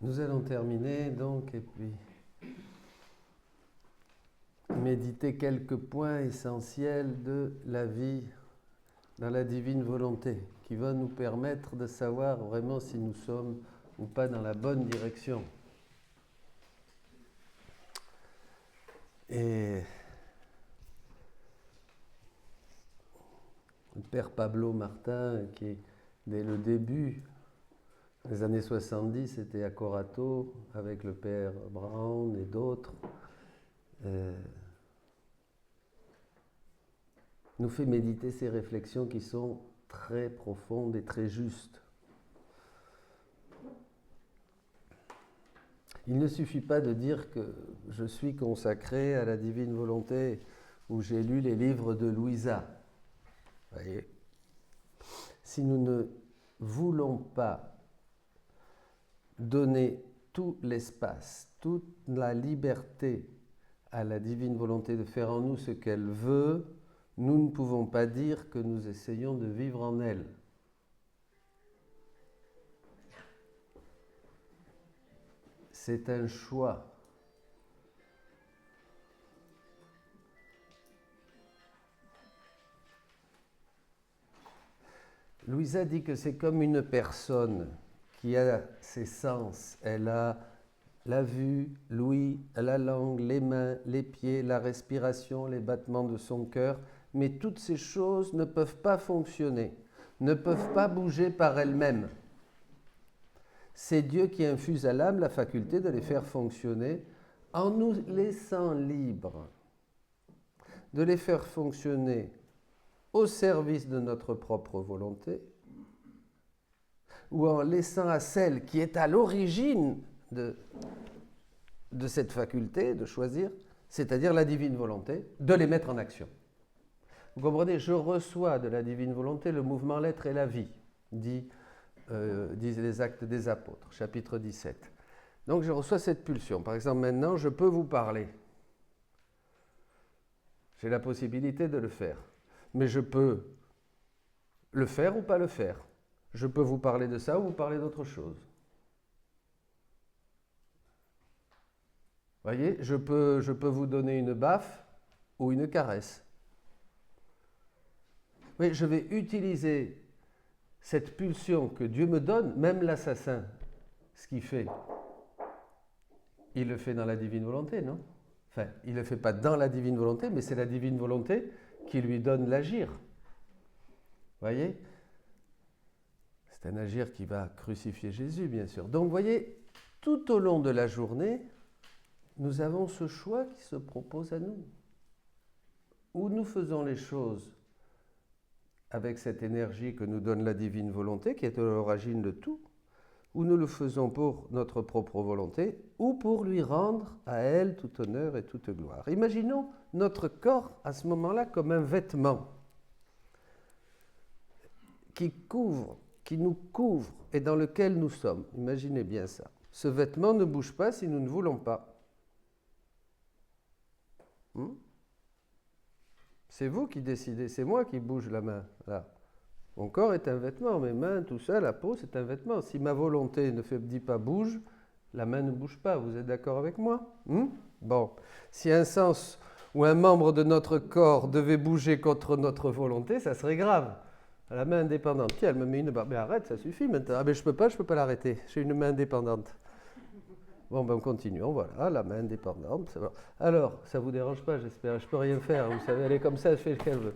Nous allons terminer donc et puis méditer quelques points essentiels de la vie dans la divine volonté qui va nous permettre de savoir vraiment si nous sommes ou pas dans la bonne direction. Et le père Pablo Martin, qui dès le début des années 70 était à Corato avec le père Brown et d'autres, nous fait méditer ces réflexions qui sont très profondes et très justes. Il ne suffit pas de dire que je suis consacré à la divine volonté ou j'ai lu les livres de Louisa. Voyez, si nous ne voulons pas donner tout l'espace, toute la liberté à la divine volonté de faire en nous ce qu'elle veut, nous ne pouvons pas dire que nous essayons de vivre en elle. C'est un choix. Louisa dit que c'est comme une personne qui a ses sens. Elle a la vue, l'ouïe, la langue, les mains, les pieds, la respiration, les battements de son cœur. Mais toutes ces choses ne peuvent pas fonctionner, ne peuvent pas bouger par elles-mêmes. C'est Dieu qui infuse à l'âme la faculté de les faire fonctionner en nous laissant libres de les faire fonctionner au service de notre propre volonté ou en laissant à celle qui est à l'origine de cette faculté de choisir, c'est-à-dire la divine volonté, de les mettre en action. Vous comprenez, je reçois de la divine volonté le mouvement l'être et la vie, disent les Actes des Apôtres, chapitre 17. Donc je reçois cette pulsion. Par exemple, maintenant, je peux vous parler. J'ai la possibilité de le faire. Mais je peux le faire ou pas le faire. Je peux vous parler de ça ou vous parler d'autre chose. Vous voyez, je peux vous donner une baffe ou une caresse. Oui, je vais utiliser cette pulsion que Dieu me donne, même l'assassin, ce qu'il fait, il le fait dans la divine volonté, non? Enfin, il ne le fait pas dans la divine volonté, mais c'est la divine volonté qui lui donne l'agir. Vous voyez? C'est un agir qui va crucifier Jésus, bien sûr. Donc, vous voyez, tout au long de la journée, nous avons ce choix qui se propose à nous. Ou nous faisons les choses avec cette énergie que nous donne la divine volonté, qui est à l'origine de tout, ou nous le faisons pour notre propre volonté, ou pour lui rendre à elle tout honneur et toute gloire. Imaginons notre corps à ce moment-là comme un vêtement qui nous couvre et dans lequel nous sommes. Imaginez bien ça. Ce vêtement ne bouge pas si nous ne voulons pas. C'est vous qui décidez, c'est moi qui bouge la main. Là. Mon corps est un vêtement, mes mains, tout ça, la peau, c'est un vêtement. Si ma volonté ne dit pas bouge, la main ne bouge pas. Vous êtes d'accord avec moi? Bon. Si un sens ou un membre de notre corps devait bouger contre notre volonté, ça serait grave. La main indépendante. Tiens, elle me met une barre. Mais arrête, ça suffit maintenant. Ah, mais je peux pas l'arrêter. J'ai une main indépendante. Bon, ben continuons, voilà, la main indépendante. Alors, ça vous dérange pas, j'espère. Je peux rien faire, vous savez, elle est comme ça, elle fait ce qu'elle veut.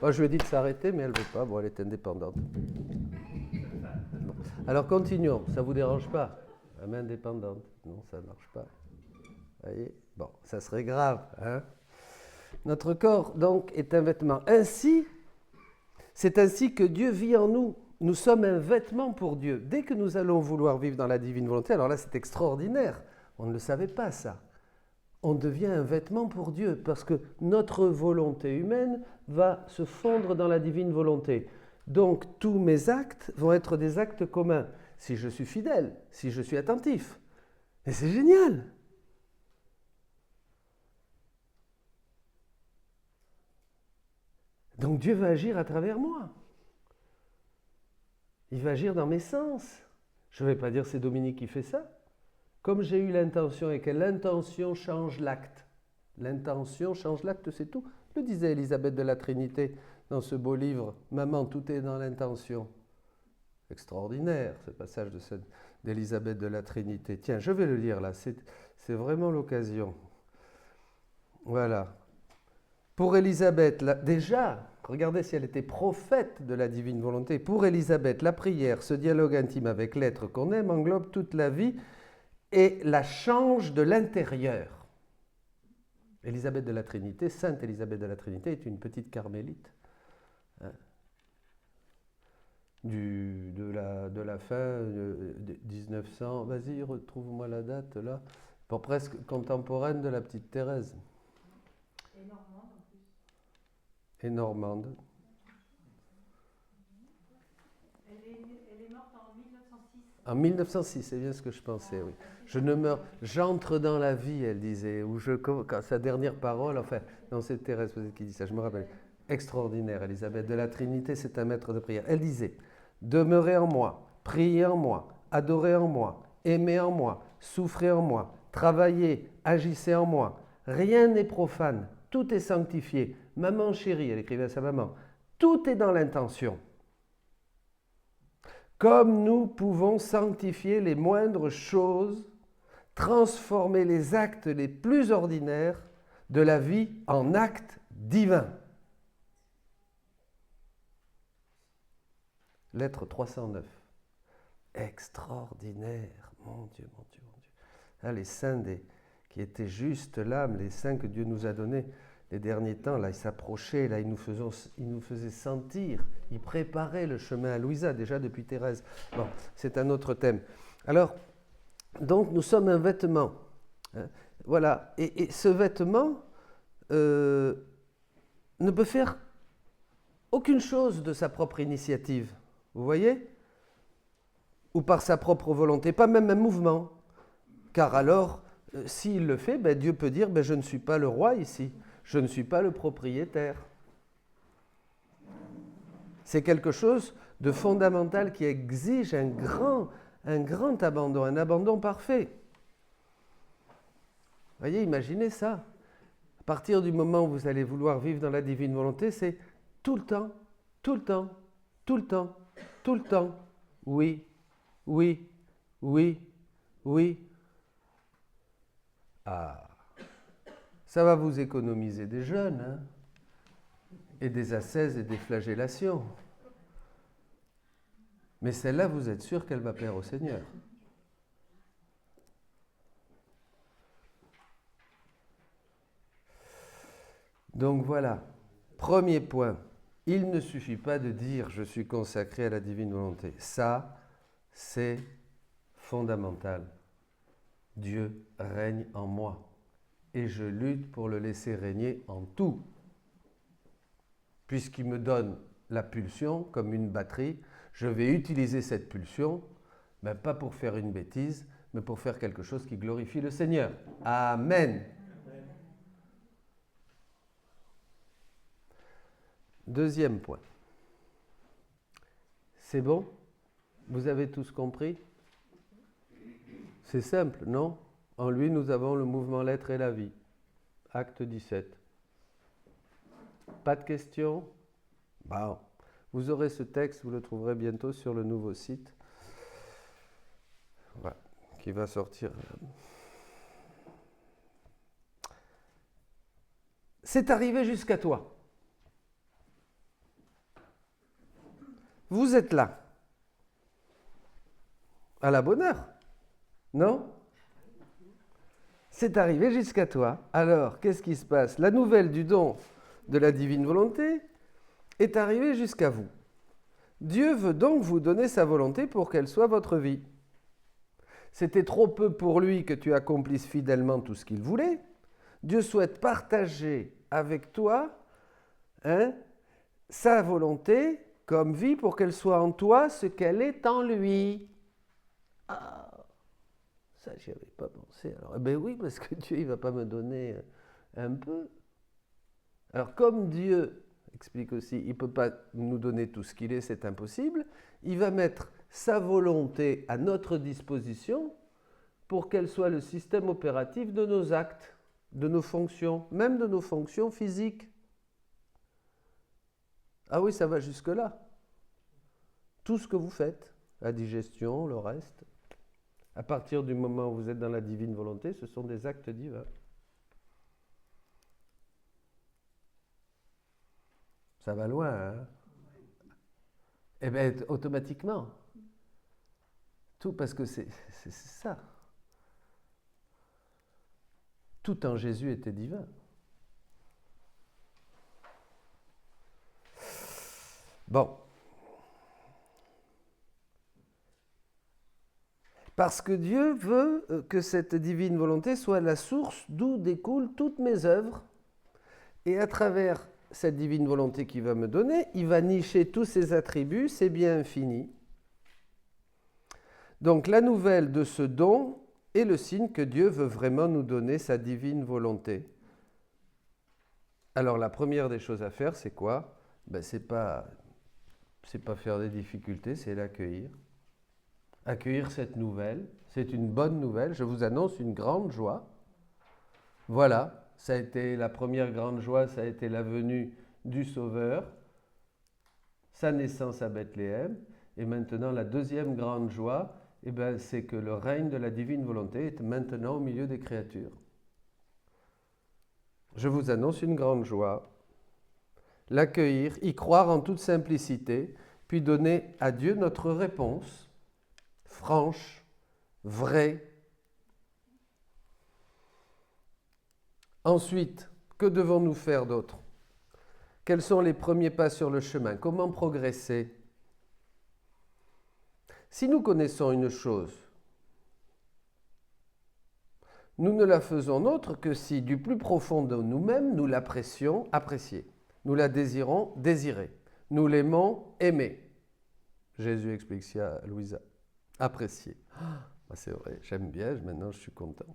Moi, je lui ai dit de s'arrêter, mais elle veut pas. Bon, elle est indépendante. Bon. Alors, continuons, ça vous dérange pas? La main indépendante. Non, ça marche pas. Vous voyez? Bon, ça serait grave, hein? Notre corps, donc, est un vêtement. C'est ainsi que Dieu vit en nous. Nous sommes un vêtement pour Dieu. Dès que nous allons vouloir vivre dans la divine volonté, alors là c'est extraordinaire, on ne le savait pas ça. On devient un vêtement pour Dieu parce que notre volonté humaine va se fondre dans la divine volonté. Donc tous mes actes vont être des actes communs. Si je suis fidèle, si je suis attentif. Et c'est génial! Donc Dieu va agir à travers moi. Il va agir dans mes sens. Je ne vais pas dire c'est Dominique qui fait ça. Comme j'ai eu l'intention et que l'intention change l'acte. L'intention change l'acte, c'est tout. Le disait Élisabeth de la Trinité dans ce beau livre, Maman, tout est dans l'intention. Extraordinaire ce passage d'Élisabeth de la Trinité. Tiens, je vais le lire là, c'est vraiment l'occasion. Voilà. Pour Élisabeth, déjà, regardez si elle était prophète de la divine volonté. Pour Élisabeth, la prière, ce dialogue intime avec l'être qu'on aime, englobe toute la vie et la change de l'intérieur. Élisabeth de la Trinité, Sainte Élisabeth de la Trinité, est une petite carmélite. De la fin de 1900, vas-y, retrouve-moi la date là, pour presque contemporaine de la petite Thérèse. Et normande en plus. Et normande. Elle est morte en 1906. En 1906, c'est bien ce que je pensais, oui. J'entre dans la vie, elle disait, ou quand sa dernière parole, enfin, non, c'est Thérèse peut-être qui dit ça, je me rappelle. Extraordinaire, Élisabeth de la Trinité, c'est un maître de prière. Elle disait, demeurez en moi, priez en moi, adorez en moi, aimez en moi, souffrez en moi, travaillez, agissez en moi. Rien n'est profane, tout est sanctifié. Maman chérie, elle écrivait à sa maman, tout est dans l'intention. Comme nous pouvons sanctifier les moindres choses, transformer les actes les plus ordinaires de la vie en actes divins. Lettre 309. Extraordinaire, mon Dieu, mon Dieu, mon Dieu. Ah, les saints qui étaient juste l'âme, les saints que Dieu nous a donnés les derniers temps, là, ils s'approchaient, là, ils nous faisaient sentir, ils préparaient le chemin à Louisa, déjà depuis Thérèse. Bon, c'est un autre thème. Alors, donc, nous sommes un vêtement. Hein, voilà, et ce vêtement ne peut faire aucune chose de sa propre initiative. Vous voyez? Ou par sa propre volonté, pas même un mouvement. Car alors, s'il le fait, ben Dieu peut dire, ben je ne suis pas le roi ici, je ne suis pas le propriétaire. C'est quelque chose de fondamental qui exige un grand abandon, un abandon parfait. Vous voyez, imaginez ça. À partir du moment où vous allez vouloir vivre dans la divine volonté, c'est tout le temps, tout le temps, tout le temps, tout le temps. Oui, oui, oui, oui. Ah, ça va vous économiser des jeûnes, hein, et des ascèses et des flagellations. Mais celle-là, vous êtes sûr qu'elle va plaire au Seigneur. Donc voilà, premier point, il ne suffit pas de dire « je suis consacré à la divine volonté ». Ça, c'est fondamental. Dieu règne en moi et je lutte pour le laisser régner en tout. Puisqu'il me donne la pulsion comme une batterie, je vais utiliser cette pulsion, ben pas pour faire une bêtise, mais pour faire quelque chose qui glorifie le Seigneur. Amen. Deuxième point. C'est bon? Vous avez tous compris? C'est simple, non? En lui, nous avons le mouvement l'être et la vie. Acte 17. Pas de questions? Bon. Vous aurez ce texte, vous le trouverez bientôt sur le nouveau site. Voilà, qui va sortir. C'est arrivé jusqu'à toi. Vous êtes là. À la bonne heure. Non? C'est arrivé jusqu'à toi. Alors, qu'est-ce qui se passe? La nouvelle du don de la divine volonté est arrivée jusqu'à vous. Dieu veut donc vous donner sa volonté pour qu'elle soit votre vie. C'était trop peu pour lui que tu accomplisses fidèlement tout ce qu'il voulait. Dieu souhaite partager avec toi sa volonté comme vie pour qu'elle soit en toi ce qu'elle est en lui. Ah, ça, j'y avais pas pensé. Alors, eh ben oui, parce que Dieu, il ne va pas me donner un peu. Alors, comme Dieu explique aussi, il ne peut pas nous donner tout ce qu'il est, c'est impossible, il va mettre sa volonté à notre disposition pour qu'elle soit le système opératif de nos actes, de nos fonctions, même de nos fonctions physiques. Ah oui, ça va jusque-là. Tout ce que vous faites, la digestion, le reste, à partir du moment où vous êtes dans la divine volonté, ce sont des actes divins. Ça va loin, hein? Eh bien, automatiquement. Tout parce que c'est ça. Tout en Jésus était divin. Bon. Parce que Dieu veut que cette divine volonté soit la source d'où découlent toutes mes œuvres. Et à travers cette divine volonté qu'il va me donner, il va nicher tous ses attributs, ses biens infinis. Donc la nouvelle de ce don est le signe que Dieu veut vraiment nous donner sa divine volonté. Alors la première des choses à faire, c'est quoi? C'est pas faire des difficultés, c'est l'accueillir. Accueillir cette nouvelle, c'est une bonne nouvelle. Je vous annonce une grande joie. Voilà. Ça a été la première grande joie, ça a été la venue du Sauveur, sa naissance à Bethléem. Et maintenant, la deuxième grande joie, c'est que le règne de la divine volonté est maintenant au milieu des créatures. Je vous annonce une grande joie. L'accueillir, y croire en toute simplicité, puis donner à Dieu notre réponse, franche, vraie. Ensuite, que devons-nous faire d'autre? Quels sont les premiers pas sur le chemin? Comment progresser? Si nous connaissons une chose, nous ne la faisons nôtre que si, du plus profond de nous-mêmes, nous l'apprécions, apprécier. Nous la désirons, désirer. Nous l'aimons, aimer. Jésus explique ça à Louisa. Apprécier. C'est vrai, j'aime bien, maintenant je suis content.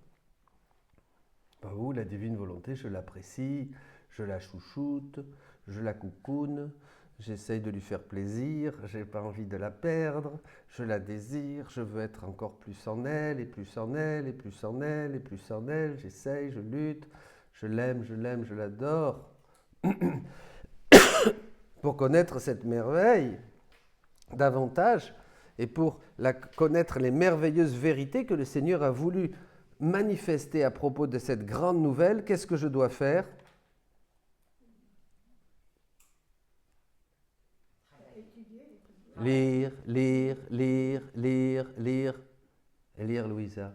La divine volonté, je l'apprécie, je la chouchoute, je la coucoune, j'essaye de lui faire plaisir, j'ai pas envie de la perdre, je la désire, je veux être encore plus en elle, et plus en elle, et plus en elle, et plus en elle, j'essaye, je lutte, je l'aime, je l'adore. Pour connaître cette merveille davantage, et pour connaître les merveilleuses vérités que le Seigneur a voulu manifester à propos de cette grande nouvelle, qu'est-ce que je dois faire? Lire, lire, lire, lire, lire. Et lire, Louisa.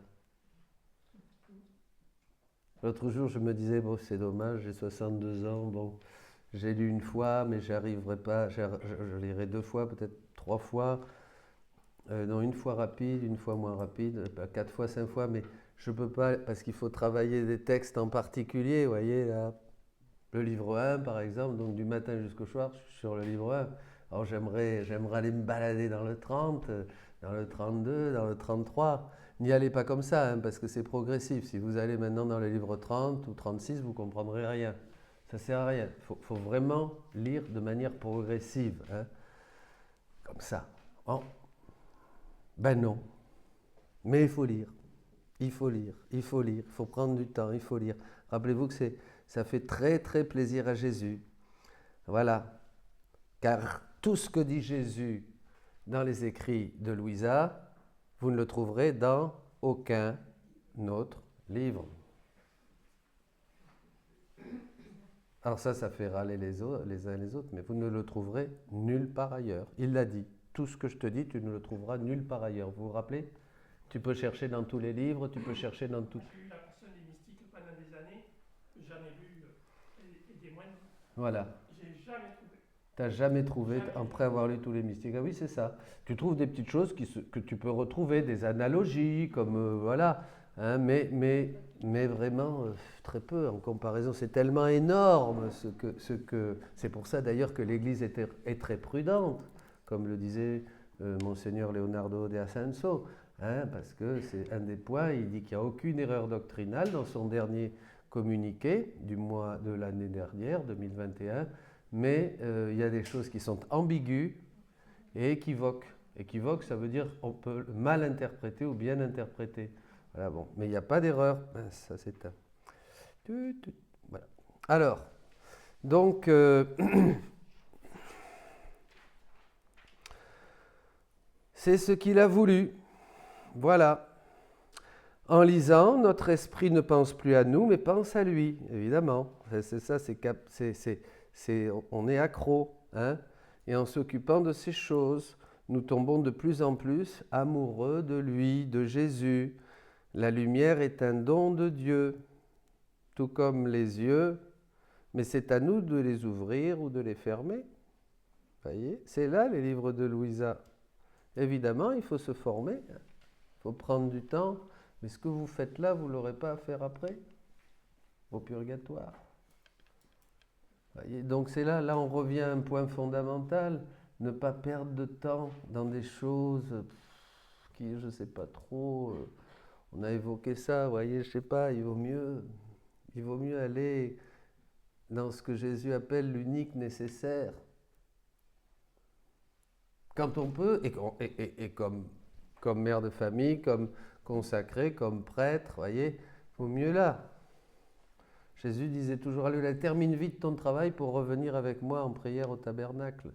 L'autre jour, je me disais, c'est dommage, j'ai 62 ans, j'ai lu une fois, mais j'arriverai pas, je lirai 2 fois, peut-être 3 fois. Non, une fois rapide, une fois moins rapide, 4 fois, 5 fois, mais je ne peux pas, parce qu'il faut travailler des textes en particulier, vous voyez, là, le livre 1, par exemple, donc du matin jusqu'au soir, je suis sur le livre 1. Alors j'aimerais aller me balader dans le 30, dans le 32, dans le 33. N'y allez pas comme ça, parce que c'est progressif. Si vous allez maintenant dans le livre 30 ou 36, vous ne comprendrez rien. Ça ne sert à rien. Il faut vraiment lire de manière progressive, comme ça. Oh. Non. Mais il faut lire. Il faut lire, il faut lire, il faut prendre du temps, il faut lire. Rappelez-vous que ça fait très très plaisir à Jésus. Voilà. Car tout ce que dit Jésus dans les écrits de Louisa, vous ne le trouverez dans aucun autre livre. Alors ça fait râler les uns les autres, mais vous ne le trouverez nulle part ailleurs. Il l'a dit. Tout ce que je te dis, tu ne le trouveras nulle part ailleurs. Vous vous rappelez? Tu peux chercher dans tous les livres, tu peux chercher dans tout. J'ai lu la personne des mystiques pendant des années, j'en ai lu des moines. Voilà. J'ai jamais trouvé. Tu n'as jamais trouvé, après avoir lu tous les mystiques. Ah oui, c'est ça. Tu trouves des petites choses que tu peux retrouver, des analogies, comme voilà. Mais vraiment très peu en comparaison. C'est tellement énorme c'est pour ça d'ailleurs que l'Église est très prudente, comme le disait Monseigneur Leonardo de Ascenso. Parce que c'est un des points, il dit qu'il n'y a aucune erreur doctrinale dans son dernier communiqué du mois de l'année dernière, 2021, mais il y a des choses qui sont ambiguës et équivoques. Équivoque, ça veut dire on peut mal interpréter ou bien interpréter. Voilà, bon. Mais il n'y a pas d'erreur. Ça, c'est un... Voilà. Alors, donc, c'est ce qu'il a voulu. Voilà. En lisant, notre esprit ne pense plus à nous, mais pense à lui, évidemment. C'est ça, on est accro. Hein? Et en s'occupant de ces choses, nous tombons de plus en plus amoureux de lui, de Jésus. La lumière est un don de Dieu, tout comme les yeux, mais c'est à nous de les ouvrir ou de les fermer. Voyez, c'est là les livres de Louisa. Évidemment, il faut se former, il faut prendre du temps, mais ce que vous faites là, vous ne l'aurez pas à faire après, au purgatoire. Voyez, donc c'est là on revient à un point fondamental, ne pas perdre de temps dans des choses qui, je ne sais pas trop, on a évoqué ça, vous voyez, je ne sais pas, il vaut mieux aller dans ce que Jésus appelle l'unique nécessaire. Quand on peut, et comme mère de famille, comme consacré, comme prêtre, voyez, il vaut mieux là. Jésus disait toujours, allez, termine vite ton travail pour revenir avec moi en prière au tabernacle,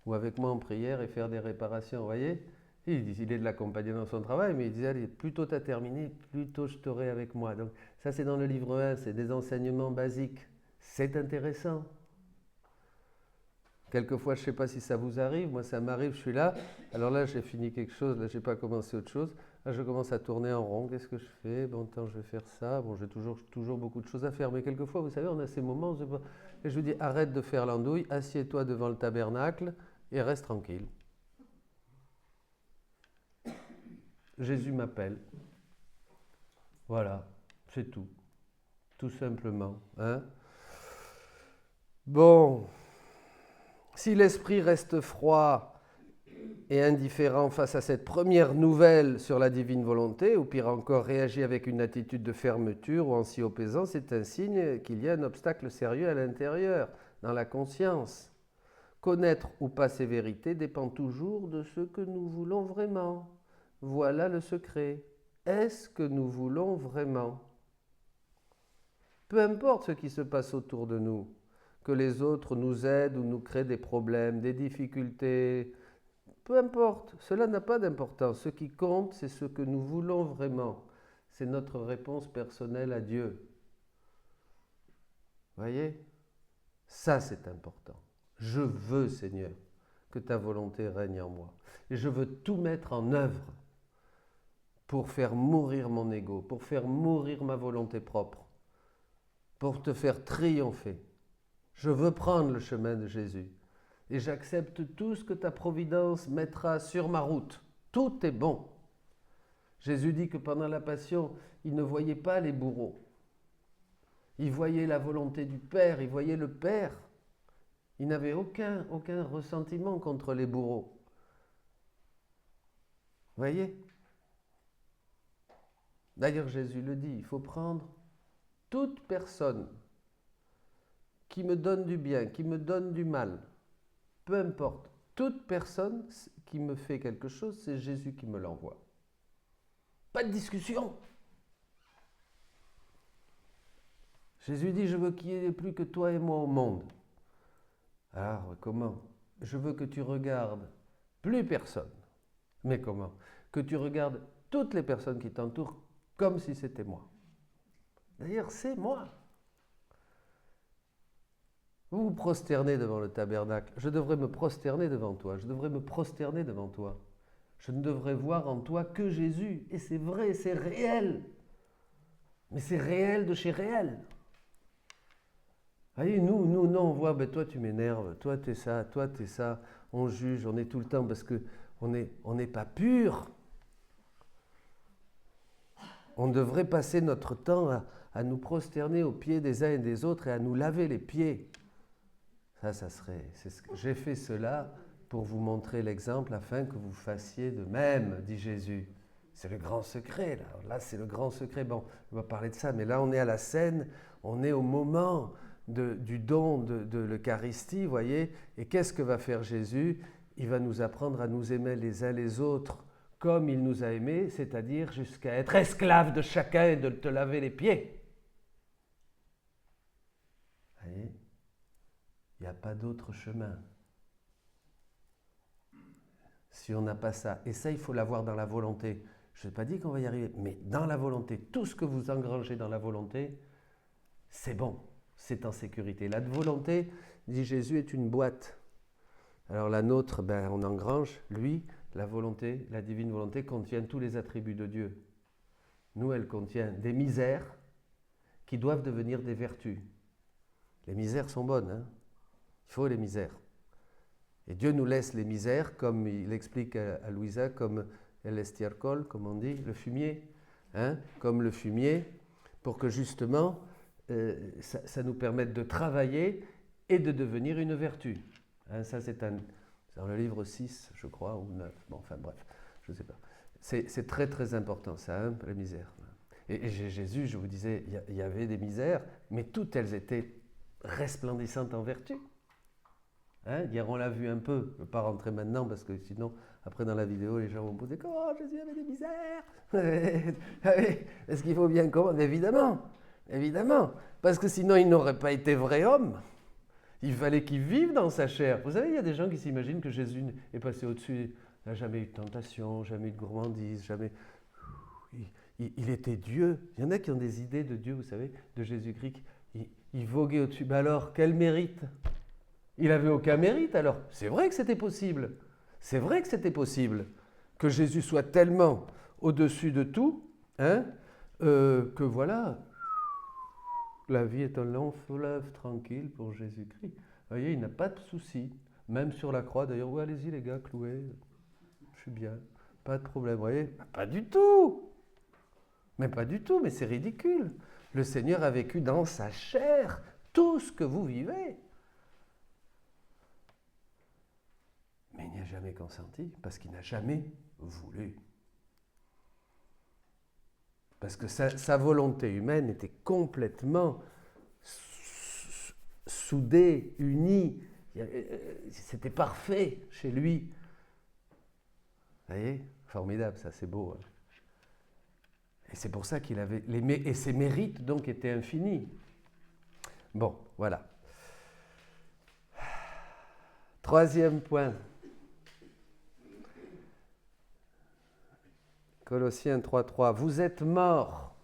ou avec moi en prière et faire des réparations, vous voyez. Il est de l'accompagner dans son travail, mais il disait, allez, plus tôt tu as terminé, plus tôt je t'aurai avec moi. Donc ça c'est dans le livre 1, c'est des enseignements basiques. C'est intéressant. Quelquefois, je ne sais pas si ça vous arrive, moi ça m'arrive, je suis là, alors là j'ai fini quelque chose, là je n'ai pas commencé autre chose, là je commence à tourner en rond, qu'est-ce que je fais? Bon, attends, je vais faire ça, bon j'ai toujours beaucoup de choses à faire, mais quelquefois, vous savez, on a ces moments, et je vous dis, arrête de faire l'andouille, assieds-toi devant le tabernacle et reste tranquille. Jésus m'appelle. Voilà, c'est tout simplement. Hein? Bon... Si l'esprit reste froid et indifférent face à cette première nouvelle sur la divine volonté, ou pire encore réagit avec une attitude de fermeture ou en s'y opposant, c'est un signe qu'il y a un obstacle sérieux à l'intérieur, dans la conscience. Connaître ou pas ces vérités dépend toujours de ce que nous voulons vraiment. Voilà le secret. Est-ce que nous voulons vraiment? Peu importe ce qui se passe autour de nous, que les autres nous aident ou nous créent des problèmes, des difficultés, peu importe, cela n'a pas d'importance. Ce qui compte, c'est ce que nous voulons vraiment. C'est notre réponse personnelle à Dieu. Voyez? Ça, c'est important. Je veux, Seigneur, que ta volonté règne en moi. Et je veux tout mettre en œuvre pour faire mourir mon ego, pour faire mourir ma volonté propre, pour te faire triompher. Je veux prendre le chemin de Jésus et j'accepte tout ce que ta providence mettra sur ma route. Tout est bon. Jésus dit que pendant la Passion, il ne voyait pas les bourreaux. Il voyait la volonté du Père, il voyait le Père. Il n'avait aucun ressentiment contre les bourreaux. Voyez? D'ailleurs, Jésus le dit, il faut prendre toute personne qui me donne du bien, qui me donne du mal, peu importe, toute personne qui me fait quelque chose, c'est Jésus qui me l'envoie. Pas de discussion. Jésus dit, je veux qu'il n'y ait plus que toi et moi au monde. Alors, comment? Je veux que tu regardes plus personne. Mais comment? Que tu regardes toutes les personnes qui t'entourent comme si c'était moi. D'ailleurs, c'est moi. Vous vous prosternez devant le tabernacle. Je devrais me prosterner devant toi. Je devrais me prosterner devant toi. Je ne devrais voir en toi que Jésus. Et c'est vrai, c'est réel. Mais c'est réel de chez réel. Voyez, nous, non, on voit, ben toi tu m'énerves, toi t'es ça, on juge, on est tout le temps parce qu'on n'est pas pur. On devrait passer notre temps à nous prosterner aux pieds des uns et des autres et à nous laver les pieds. Ça serait... J'ai fait cela pour vous montrer l'exemple afin que vous fassiez de même, dit Jésus. C'est le grand secret, là. Là, c'est le grand secret. Bon, on va parler de ça, mais là, on est à la scène, on est au moment du don de l'Eucharistie, voyez. Et qu'est-ce que va faire Jésus? il va nous apprendre à nous aimer les uns les autres comme il nous a aimés, c'est-à-dire jusqu'à être esclaves de chacun et de te laver les pieds. Vous voyez, il n'y a pas d'autre chemin. Si on n'a pas ça, et ça il faut l'avoir dans la volonté. Je n'ai pas dit qu'on va y arriver, mais dans la volonté, tout ce que vous engrangez dans la volonté, c'est bon, c'est en sécurité. La volonté, dit Jésus, est une boîte. Alors la nôtre, on engrange, lui, la volonté, la divine volonté contient tous les attributs de Dieu. Nous, elle contient des misères qui doivent devenir des vertus. Les misères sont bonnes, hein. Il faut les misères. Et Dieu nous laisse les misères, comme il explique à Louisa, comme el estiércol, comme on dit, le fumier, hein, comme le fumier, pour que justement, ça nous permette de travailler et de devenir une vertu. Hein, ça, c'est dans le livre 6, je crois, ou 9. Bon, enfin bref, je ne sais pas. C'est très, très important, ça, hein, la misère. Et Jésus, je vous disais, il y avait des misères, mais toutes elles étaient resplendissantes en vertu. Hein, hier, on l'a vu un peu. Je ne vais pas rentrer maintenant, parce que sinon, après dans la vidéo, les gens vont me poser « Oh, Jésus avait des misères !» Est-ce qu'il faut bien comprendre ? Évidemment, évidemment. Parce que sinon, il n'aurait pas été vrai homme. Il fallait qu'il vive dans sa chair. Vous savez, il y a des gens qui s'imaginent que Jésus est passé au-dessus. Il n'a jamais eu de tentation, jamais eu de gourmandise, jamais... Il était Dieu. Il y en a qui ont des idées de Dieu, vous savez, de Jésus-Christ. Il voguait au-dessus. Ben alors, quel mérite ? Il n'avait aucun mérite alors. C'est vrai que c'était possible. C'est vrai que c'était possible. Que Jésus soit tellement au-dessus de tout, hein, que voilà... La vie est un long fleuve tranquille pour Jésus-Christ. Vous voyez, il n'a pas de souci. Même sur la croix, d'ailleurs, ouais, allez-y les gars, clouez. Je suis bien. Pas de problème, vous voyez. Pas du tout. Mais pas du tout, mais c'est ridicule. Le Seigneur a vécu dans sa chair tout ce que vous vivez. Mais il n'y a jamais consenti, parce qu'il n'a jamais voulu. Parce que sa volonté humaine était complètement soudée, unie. C'était parfait chez lui. Vous voyez ? Formidable, ça, c'est beau. Hein. Et c'est pour ça qu'il avait... Et ses mérites, donc, étaient infinis. Bon, voilà. Troisième point. Colossiens 3.3, vous êtes morts.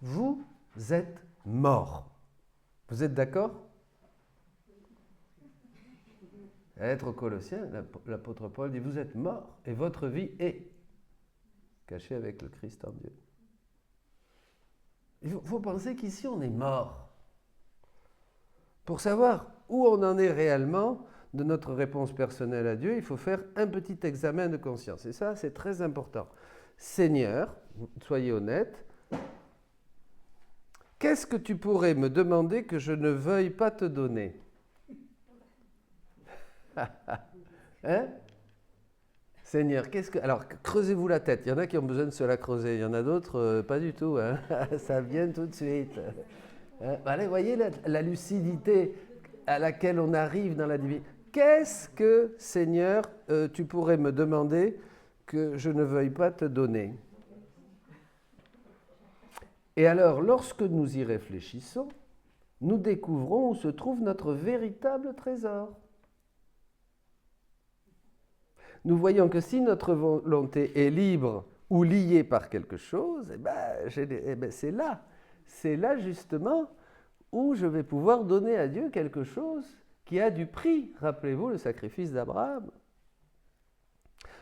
Vous êtes morts. Vous êtes d'accord ? Être aux Colossiens, l'apôtre Paul dit, vous êtes morts et votre vie est cachée avec le Christ en Dieu. Il faut penser qu'ici on est mort. Pour savoir où on en est réellement, de notre réponse personnelle à Dieu, il faut faire un petit examen de conscience. Et ça, c'est très important. Seigneur, soyez honnête, qu'est-ce que tu pourrais me demander que je ne veuille pas te donner ? Hein ? Seigneur, qu'est-ce que... Alors, creusez-vous la tête. Il y en a qui ont besoin de se la creuser. Il y en a d'autres, pas du tout. Hein. Ça vient tout de suite. Hein? Allez, voyez la lucidité à laquelle on arrive dans la divinité. Qu'est-ce que, Seigneur, tu pourrais me demander que je ne veuille pas te donner ? Et alors, lorsque nous y réfléchissons, nous découvrons où se trouve notre véritable trésor. Nous voyons que si notre volonté est libre ou liée par quelque chose, c'est là. C'est là justement où je vais pouvoir donner à Dieu quelque chose qui a du prix. Rappelez-vous le sacrifice d'Abraham.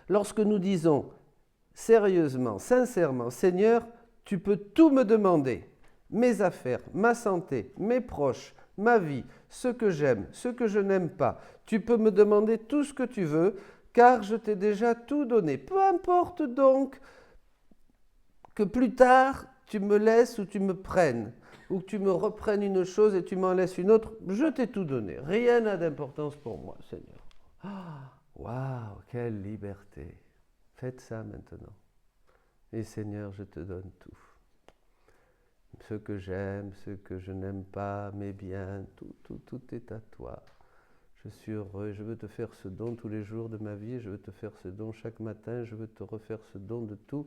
Lorsque nous disons sérieusement, sincèrement, Seigneur, tu peux tout me demander, mes affaires, ma santé, mes proches, ma vie, ce que j'aime, ce que je n'aime pas, tu peux me demander tout ce que tu veux, car je t'ai déjà tout donné. Peu importe donc que plus tard tu me laisses ou tu me prennes, ou que tu me reprennes une chose et tu m'en laisses une autre, je t'ai tout donné. Rien n'a d'importance pour moi, Seigneur. Waouh, quelle liberté. Faites ça maintenant. Et Seigneur, je te donne tout. Ce que j'aime, ce que je n'aime pas, mes biens, tout est à toi. Je suis heureux, je veux te faire ce don tous les jours de ma vie, je veux te faire ce don chaque matin, je veux te refaire ce don de tout,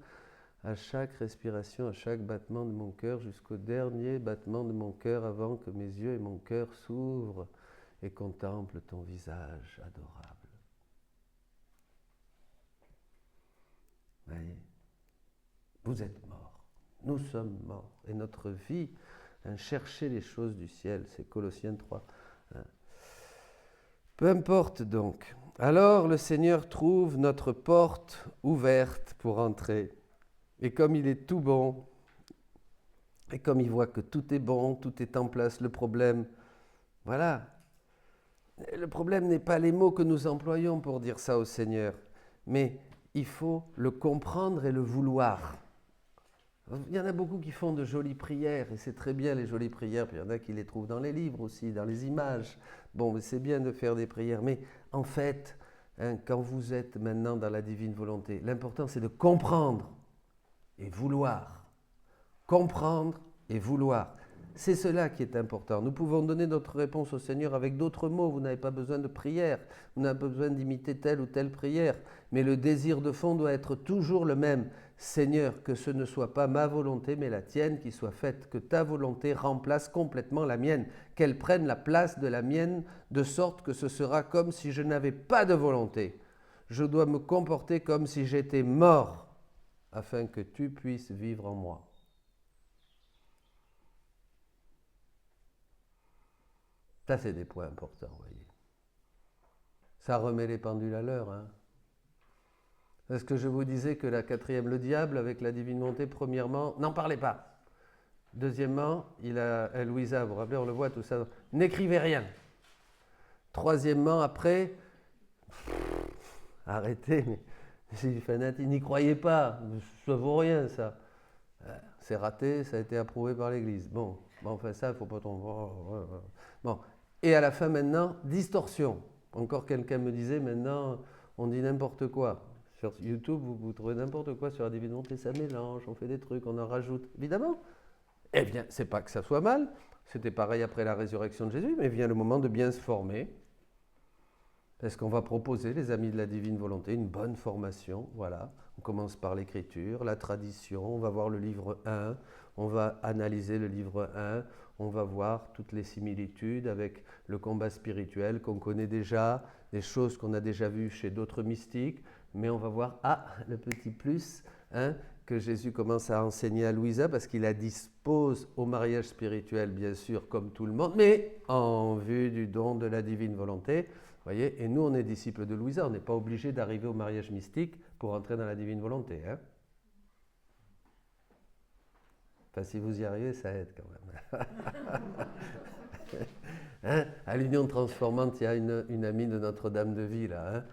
à chaque respiration, à chaque battement de mon cœur, jusqu'au dernier battement de mon cœur avant que mes yeux et mon cœur s'ouvrent et contemplent ton visage adorable. Voyez, vous êtes morts, nous sommes morts, et notre vie, chercher les choses du ciel, c'est Colossiens 3. Peu importe donc. Alors le Seigneur trouve notre porte ouverte pour entrer. Et comme il est tout bon, et comme il voit que tout est bon, tout est en place, le problème, voilà. Le problème n'est pas les mots que nous employons pour dire ça au Seigneur, mais il faut le comprendre et le vouloir. Il y en a beaucoup qui font de jolies prières, et c'est très bien les jolies prières, puis il y en a qui les trouvent dans les livres aussi, dans les images. Bon, mais c'est bien de faire des prières, mais en fait, quand vous êtes maintenant dans la divine volonté, l'important c'est de comprendre et vouloir. Comprendre et vouloir. C'est cela qui est important. Nous pouvons donner notre réponse au Seigneur avec d'autres mots. Vous n'avez pas besoin de prière, vous n'avez pas besoin d'imiter telle ou telle prière, mais le désir de fond doit être toujours le même. Seigneur, que ce ne soit pas ma volonté, mais la tienne qui soit faite, que ta volonté remplace complètement la mienne, qu'elle prenne la place de la mienne, de sorte que ce sera comme si je n'avais pas de volonté. Je dois me comporter comme si j'étais mort, afin que tu puisses vivre en moi. Ça, c'est des points importants, vous voyez. Ça remet les pendules à l'heure, hein. Est-ce que je vous disais que la quatrième, le diable, avec la divine volonté, premièrement, n'en parlait pas. Deuxièmement, Louisa, vous vous rappelez, on le voit tout ça, n'écrivait rien. Troisièmement, après, arrêtez, mais c'est fanatique, il n'y croyait pas, ça vaut rien ça. C'est raté, ça a été approuvé par l'Église. Bon, enfin ça, il ne faut pas tomber. Bon, et à la fin maintenant, distorsion. Encore quelqu'un me disait, maintenant, on dit n'importe quoi. Sur YouTube, vous trouvez n'importe quoi sur la divine volonté, ça mélange, on fait des trucs, on en rajoute. Évidemment. Eh bien, c'est pas que ça soit mal. C'était pareil après la résurrection de Jésus, mais vient le moment de bien se former. Est-ce qu'on va proposer, les amis de la divine volonté, une bonne formation? Voilà. On commence par l'écriture, la tradition, on va voir le livre 1, on va analyser le livre 1, on va voir toutes les similitudes avec le combat spirituel qu'on connaît déjà, des choses qu'on a déjà vues chez d'autres mystiques, mais on va voir, le petit plus, que Jésus commence à enseigner à Louisa, parce qu'il la dispose au mariage spirituel, bien sûr, comme tout le monde, mais en vue du don de la divine volonté. Voyez, et nous, on est disciples de Louisa, on n'est pas obligé d'arriver au mariage mystique pour entrer dans la divine volonté. Enfin, si vous y arrivez, ça aide quand même. À l'Union transformante, il y a une amie de Notre-Dame de Vie, là,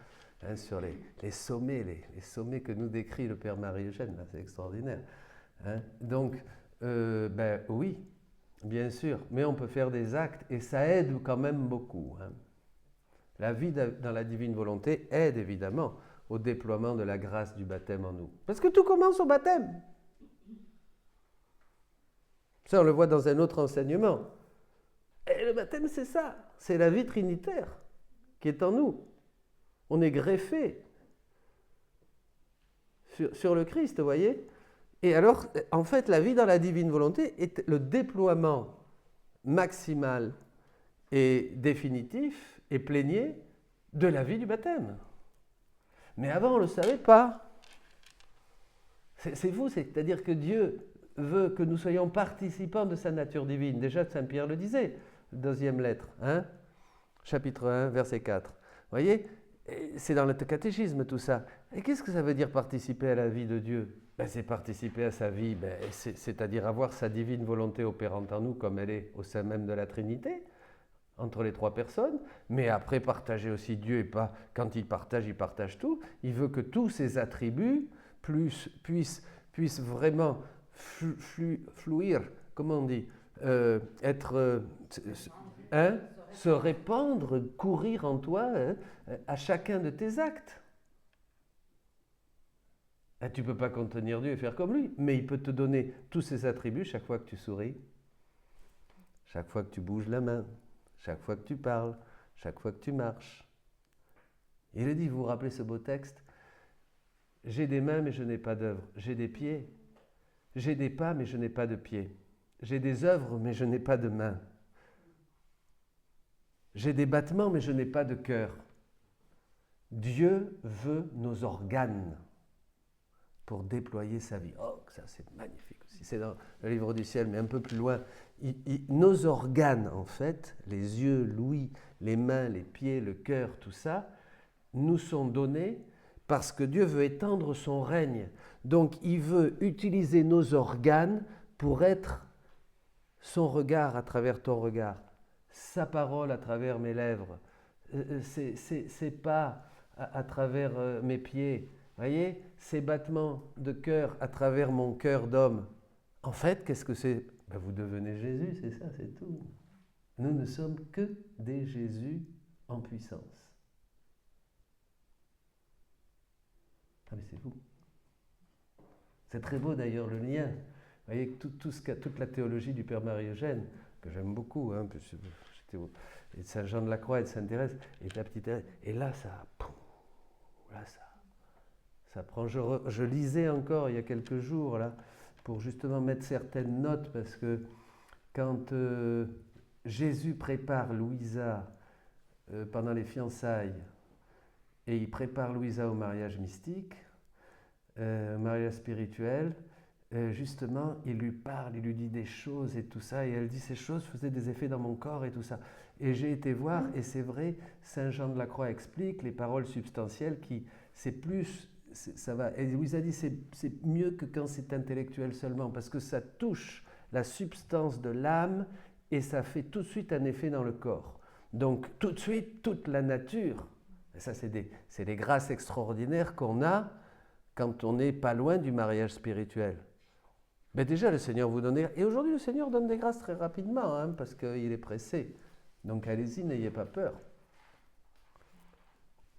sur les sommets, les sommets que nous décrit le Père Marie-Eugène, c'est extraordinaire. Donc, oui, bien sûr, mais on peut faire des actes, et ça aide quand même beaucoup. La vie dans la divine volonté aide évidemment au déploiement de la grâce du baptême en nous. Parce que tout commence au baptême. Ça, on le voit dans un autre enseignement. Et le baptême, c'est ça. C'est la vie trinitaire qui est en nous. On est greffé sur le Christ, vous voyez. Et alors, en fait, la vie dans la divine volonté est le déploiement maximal et définitif et plénier de la vie du baptême. Mais avant, on ne le savait pas. C'est fou, c'est-à-dire que Dieu veut que nous soyons participants de sa nature divine. Déjà, Saint Pierre le disait, deuxième lettre, chapitre 1, verset 4. Vous voyez, c'est dans le catéchisme tout ça. Et qu'est-ce que ça veut dire participer à la vie de Dieu? C'est participer à sa vie, c'est-à-dire avoir sa divine volonté opérante en nous comme elle est au sein même de la Trinité, entre les trois personnes, mais après partager aussi Dieu, et pas quand il partage tout. Il veut que tous ses attributs puissent vraiment fluir, comment on dit, se répandre, courir en toi à chacun de tes actes. Tu ne peux pas contenir Dieu et faire comme lui, mais il peut te donner tous ses attributs chaque fois que tu souris, chaque fois que tu bouges la main, chaque fois que tu parles, chaque fois que tu marches. Il dit, vous vous rappelez ce beau texte? J'ai des mains mais je n'ai pas d'œuvre. J'ai des pieds. J'ai des pas mais je n'ai pas de pieds. J'ai des œuvres mais je n'ai pas de mains. J'ai des battements mais je n'ai pas de cœur. Dieu veut nos organes pour déployer sa vie. Oh, ça c'est magnifique aussi. C'est dans le livre du ciel, mais un peu plus loin. Nos organes, en fait, les yeux, l'ouïe, les mains, les pieds, le cœur, tout ça, nous sont donnés parce que Dieu veut étendre son règne. Donc, il veut utiliser nos organes pour être son regard à travers ton regard, sa parole à travers mes lèvres, ses pas à travers mes pieds. Voyez, ces battements de cœur à travers mon cœur d'homme. En fait, qu'est-ce que c'est? Ben, vous devenez Jésus, c'est ça, c'est tout. Nous ne sommes que des Jésus en puissance. Ah mais c'est vous. C'est très beau d'ailleurs le lien. Vous voyez, toute la théologie du Père Marie-Eugène, que j'aime beaucoup, hein, et de Saint Jean de la Croix et de Sainte Thérèse, et de la petite Thérèse. Et là, ça prend. Je lisais encore il y a quelques jours, là, pour justement mettre certaines notes, parce que quand Jésus prépare Louisa pendant les fiançailles, et il prépare Louisa au mariage mystique, mariage spirituel, justement, il lui parle, il lui dit des choses et tout ça, et elle dit ces choses faisaient des effets dans mon corps et tout ça. Et j'ai été voir, et c'est vrai, Saint Jean de la Croix explique les paroles substantielles qui, c'est plus, ça va. Et Louisa dit c'est mieux que quand c'est intellectuel seulement, parce que ça touche la substance de l'âme et ça fait tout de suite un effet dans le corps. Donc tout de suite, toute la nature, et ça c'est des grâces extraordinaires qu'on a quand on n'est pas loin du mariage spirituel. Mais déjà, le Seigneur vous donne... Et aujourd'hui, le Seigneur donne des grâces très rapidement, hein, parce qu'il est pressé. Donc allez-y, n'ayez pas peur.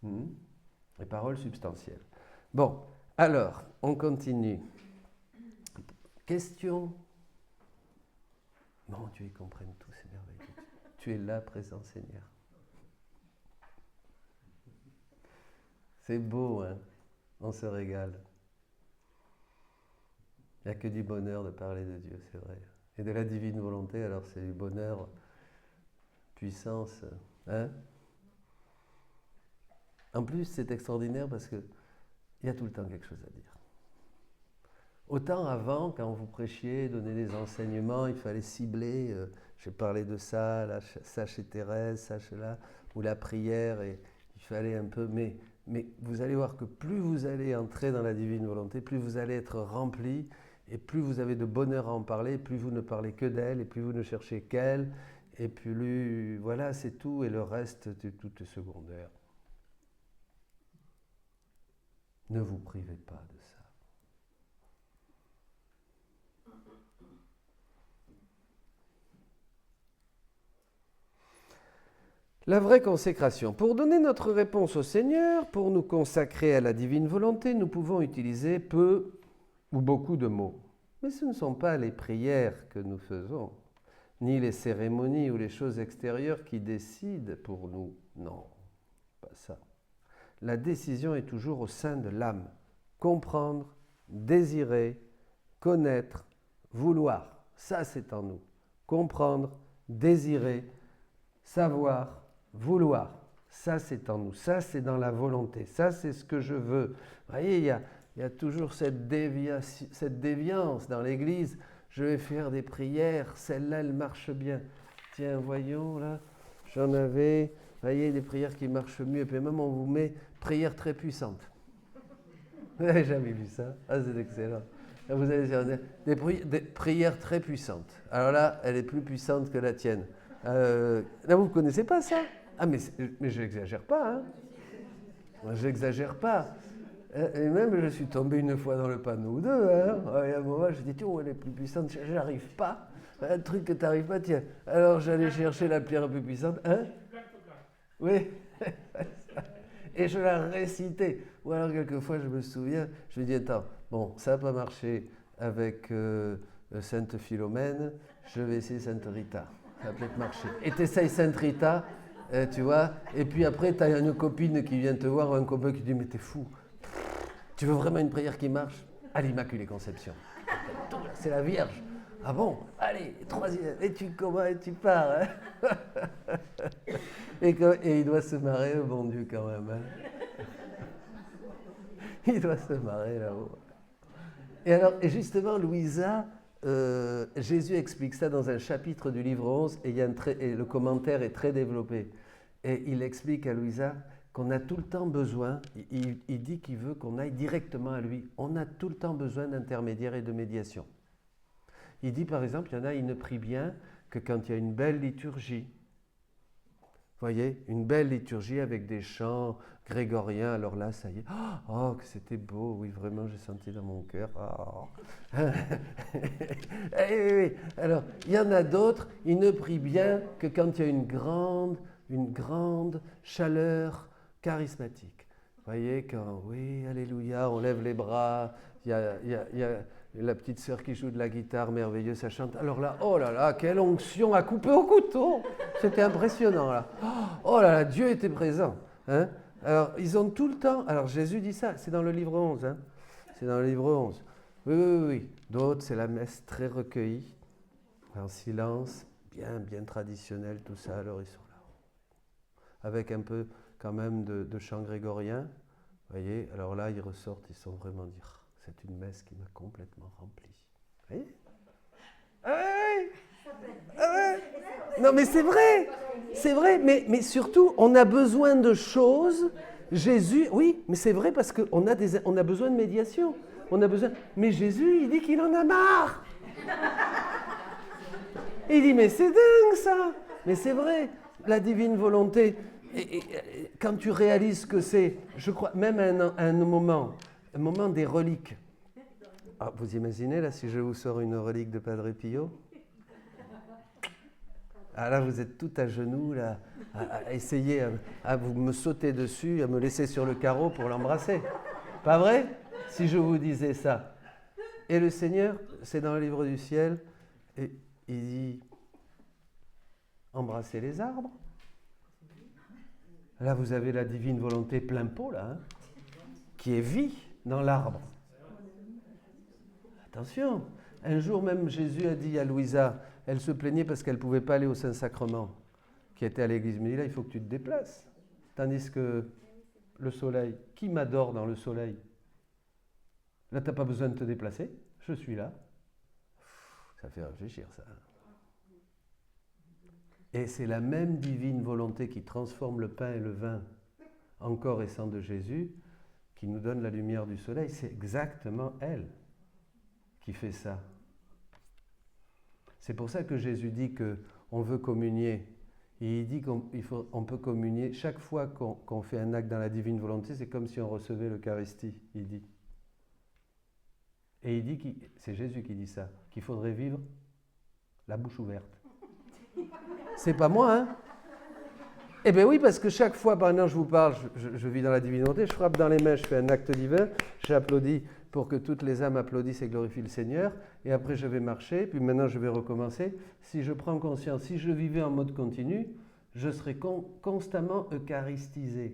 Les paroles substantielles. Bon, alors, on continue. Question? Mon Dieu, ils comprennent tout, c'est merveilleux. Tu es là, présent, Seigneur. C'est beau, hein? On se régale. Il n'y a que du bonheur de parler de Dieu, c'est vrai. Et de la divine volonté, alors c'est du bonheur, puissance. Hein? En plus, c'est extraordinaire parce qu'il y a tout le temps quelque chose à dire. Autant avant, quand vous prêchiez, donner des enseignements, il fallait cibler. J'ai parlé de ça, là, ça chez Thérèse, ça chez là, ou la prière, et il fallait un peu... Mais vous allez voir que plus vous allez entrer dans la divine volonté, plus vous allez être rempli, et plus vous avez de bonheur à en parler, plus vous ne parlez que d'elle, et plus vous ne cherchez qu'elle, et plus, voilà, c'est tout, et le reste, tout est secondaire. Ne vous privez pas de ça. La vraie consécration. Pour donner notre réponse au Seigneur, pour nous consacrer à la divine volonté, nous pouvons utiliser peu ou beaucoup de mots. Mais ce ne sont pas les prières que nous faisons, ni les cérémonies ou les choses extérieures qui décident pour nous. Non, pas ça. La décision est toujours au sein de l'âme. Comprendre, désirer, connaître, vouloir. Ça, c'est en nous. Comprendre, désirer, savoir, vouloir. Ça, c'est en nous. Ça, c'est dans la volonté. Ça, c'est ce que je veux. Vous voyez, il y a toujours cette déviance dans l'Église. Je vais faire des prières. Celle-là, elle marche bien. Tiens, voyons, là, j'en avais... Vous voyez, des prières qui marchent mieux. Et puis même, on vous met prière très puissante. Vous n'avez jamais vu ça? Ah, c'est excellent. Là, vous allez dire des prières très puissantes. Alors là, elle est plus puissante que la tienne. Là, vous ne connaissez pas ça? Ah, mais je n'exagère pas, hein? Moi, je n'exagère pas. Et même, je suis tombé une fois dans le panneau ou deux, hein? Et à un moment, je dis, tiens, elle est plus puissante, je n'arrive pas. Un truc que tu n'arrives pas, tiens. Alors, j'allais chercher la prière plus puissante. Hein? Oui. Et je la récitais. Ou alors, quelquefois, je me souviens, je me dis, attends, bon, ça n'a pas marché avec Sainte Philomène, je vais essayer Sainte Rita. Ça va peut-être marcher. Et tu essayes Sainte Rita, Tu vois. Et puis après, tu as une copine qui vient te voir, un copain qui dit, mais t'es fou. Tu veux vraiment une prière qui marche? À l'Immaculée Conception. C'est la Vierge. Ah bon? Allez, troisième. Et tu comment et tu pars. Hein. Et il doit se marrer, le bon Dieu, quand même. Hein. Il doit se marrer là-haut. Et justement, Louisa, Jésus explique ça dans un chapitre du livre 11, et le commentaire est très développé. Et il explique à Louisa qu'on a tout le temps besoin, il dit qu'il veut qu'on aille directement à lui. On a tout le temps besoin d'intermédiaires et de médiation. Il dit par exemple, il y en a, ils ne prient bien que quand il y a une belle liturgie. Vous voyez, une belle liturgie avec des chants grégoriens. Alors là, ça y est. Oh, que c'était beau. Oui, vraiment, j'ai senti dans mon cœur. Oh. Oui. Alors, il y en a d'autres, ils ne prient bien que quand il y a une grande chaleur charismatique. Vous voyez, quand, oui, alléluia, on lève les bras, il y a la petite sœur qui joue de la guitare merveilleuse, ça chante. Alors là, oh là là, quelle onction à couper au couteau. C'était impressionnant là. Oh là là, Dieu était présent. Hein. Alors, ils ont tout le temps. Alors, Jésus dit ça, c'est dans le livre 11. Hein. C'est dans le livre 11. Oui. D'autres, c'est la messe très recueillie, en silence, bien traditionnelle, tout ça. Alors, ils sont là. Avec un peu, quand même, de chant grégorien. Vous voyez, alors là, ils ressortent, ils sont vraiment dire. C'est une messe qui m'a complètement rempli. Vous voyez? Ah ouais. Non mais c'est vrai, mais surtout on a besoin de choses. Jésus, oui, mais c'est vrai parce qu'on a besoin de médiation. Mais Jésus, il dit qu'il en a marre. Il dit mais c'est dingue ça. Mais c'est vrai, la divine volonté. Et quand tu réalises que c'est, je crois, même un moment des reliques. Ah, vous imaginez là si je vous sors une relique de Padre Pio? Ah là vous êtes tout à genoux là, à essayer à vous me sauter dessus, à me laisser sur le carreau pour l'embrasser. Pas vrai? Si je vous disais ça. Et le Seigneur, c'est dans le livre du ciel, et il dit embrassez les arbres. Là vous avez la divine volonté plein pot là, hein, qui est vie dans l'arbre. Attention, un jour même Jésus a dit à Louisa, elle se plaignait parce qu'elle ne pouvait pas aller au Saint-Sacrement, qui était à l'église. Mais il dit là, il faut que tu te déplaces. Tandis que le soleil, qui m'adore dans le soleil? Là, tu n'as pas besoin de te déplacer, je suis là. Ça fait réfléchir ça. Et c'est la même divine volonté qui transforme le pain et le vin en corps et sang de Jésus, qui nous donne la lumière du soleil. C'est exactement elle qui fait ça. C'est pour ça que Jésus dit qu'on veut communier. Et il dit qu'on peut communier. Chaque fois qu'on fait un acte dans la divine volonté, c'est comme si on recevait l'Eucharistie, il dit. Et il dit, c'est Jésus qui dit ça, qu'il faudrait vivre la bouche ouverte. C'est pas moi, hein? Eh bien oui, parce que chaque fois, maintenant je vous parle, je vis dans la divine volonté, je frappe dans les mains, je fais un acte divin, j'applaudis pour que toutes les âmes applaudissent et glorifient le Seigneur, et après je vais marcher, puis maintenant je vais recommencer. Si je prends conscience, si je vivais en mode continu, je serais constamment eucharistisé.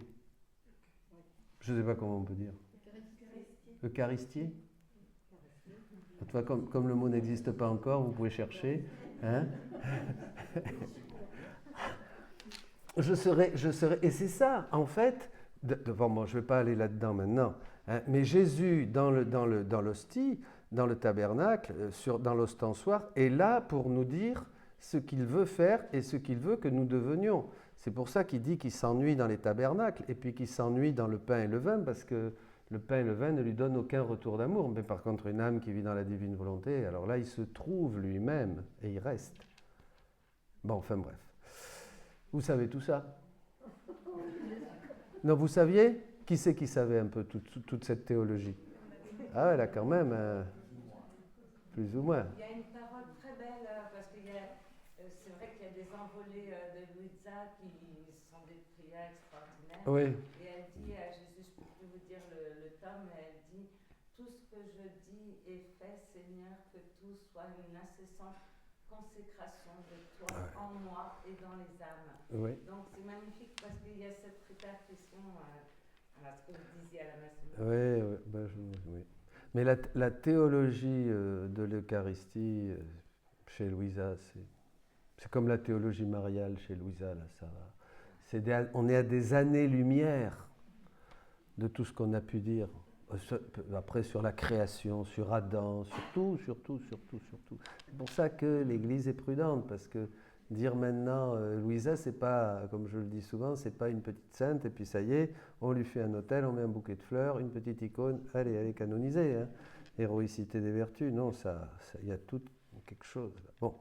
Je ne sais pas comment on peut dire. Eucharistier. Tu vois, comme le mot n'existe pas encore, vous pouvez chercher. Hein. Je serais, et c'est ça, en fait, bon, je ne vais pas aller là-dedans maintenant, hein, mais Jésus, dans l'hostie, dans le tabernacle, dans l'ostensoir, est là pour nous dire ce qu'il veut faire et ce qu'il veut que nous devenions. C'est pour ça qu'il dit qu'il s'ennuie dans les tabernacles et puis qu'il s'ennuie dans le pain et le vin, parce que le pain et le vin ne lui donnent aucun retour d'amour. Mais par contre, une âme qui vit dans la divine volonté, alors là, il se trouve lui-même et il reste. Bon, enfin bref. Vous savez tout ça? Non, vous saviez? Qui c'est qui savait un peu toute cette théologie? Ah ouais, là quand même, plus ou moins. Il y a une parole très belle, parce que c'est vrai qu'il y a des envolées de Louisa qui sont des prières extraordinaires. Oui. Et elle dit à Jésus, je ne peux plus vous dire le tome, mais elle dit « Tout ce que je dis est fait, Seigneur, que tout soit une incessante consécration de toi en en moi et dans les âmes. Oui. Donc c'est magnifique parce qu'il y a cette répercussion à ce que vous disiez à la messe. Oui. Mais la théologie de l'Eucharistie chez Louisa, c'est comme la théologie mariale chez Louisa. Là, ça va. On est à des années-lumière de tout ce qu'on a pu dire. Après, sur la création, sur Adam, surtout. C'est pour ça que l'Église est prudente, parce que dire maintenant, Louisa, c'est pas, comme je le dis souvent, c'est pas une petite sainte, et puis ça y est, on lui fait un autel, on met un bouquet de fleurs, une petite icône, allez, elle est canonisée. Hein. Héroïcité des vertus, non, il y a tout quelque chose. Là. Bon.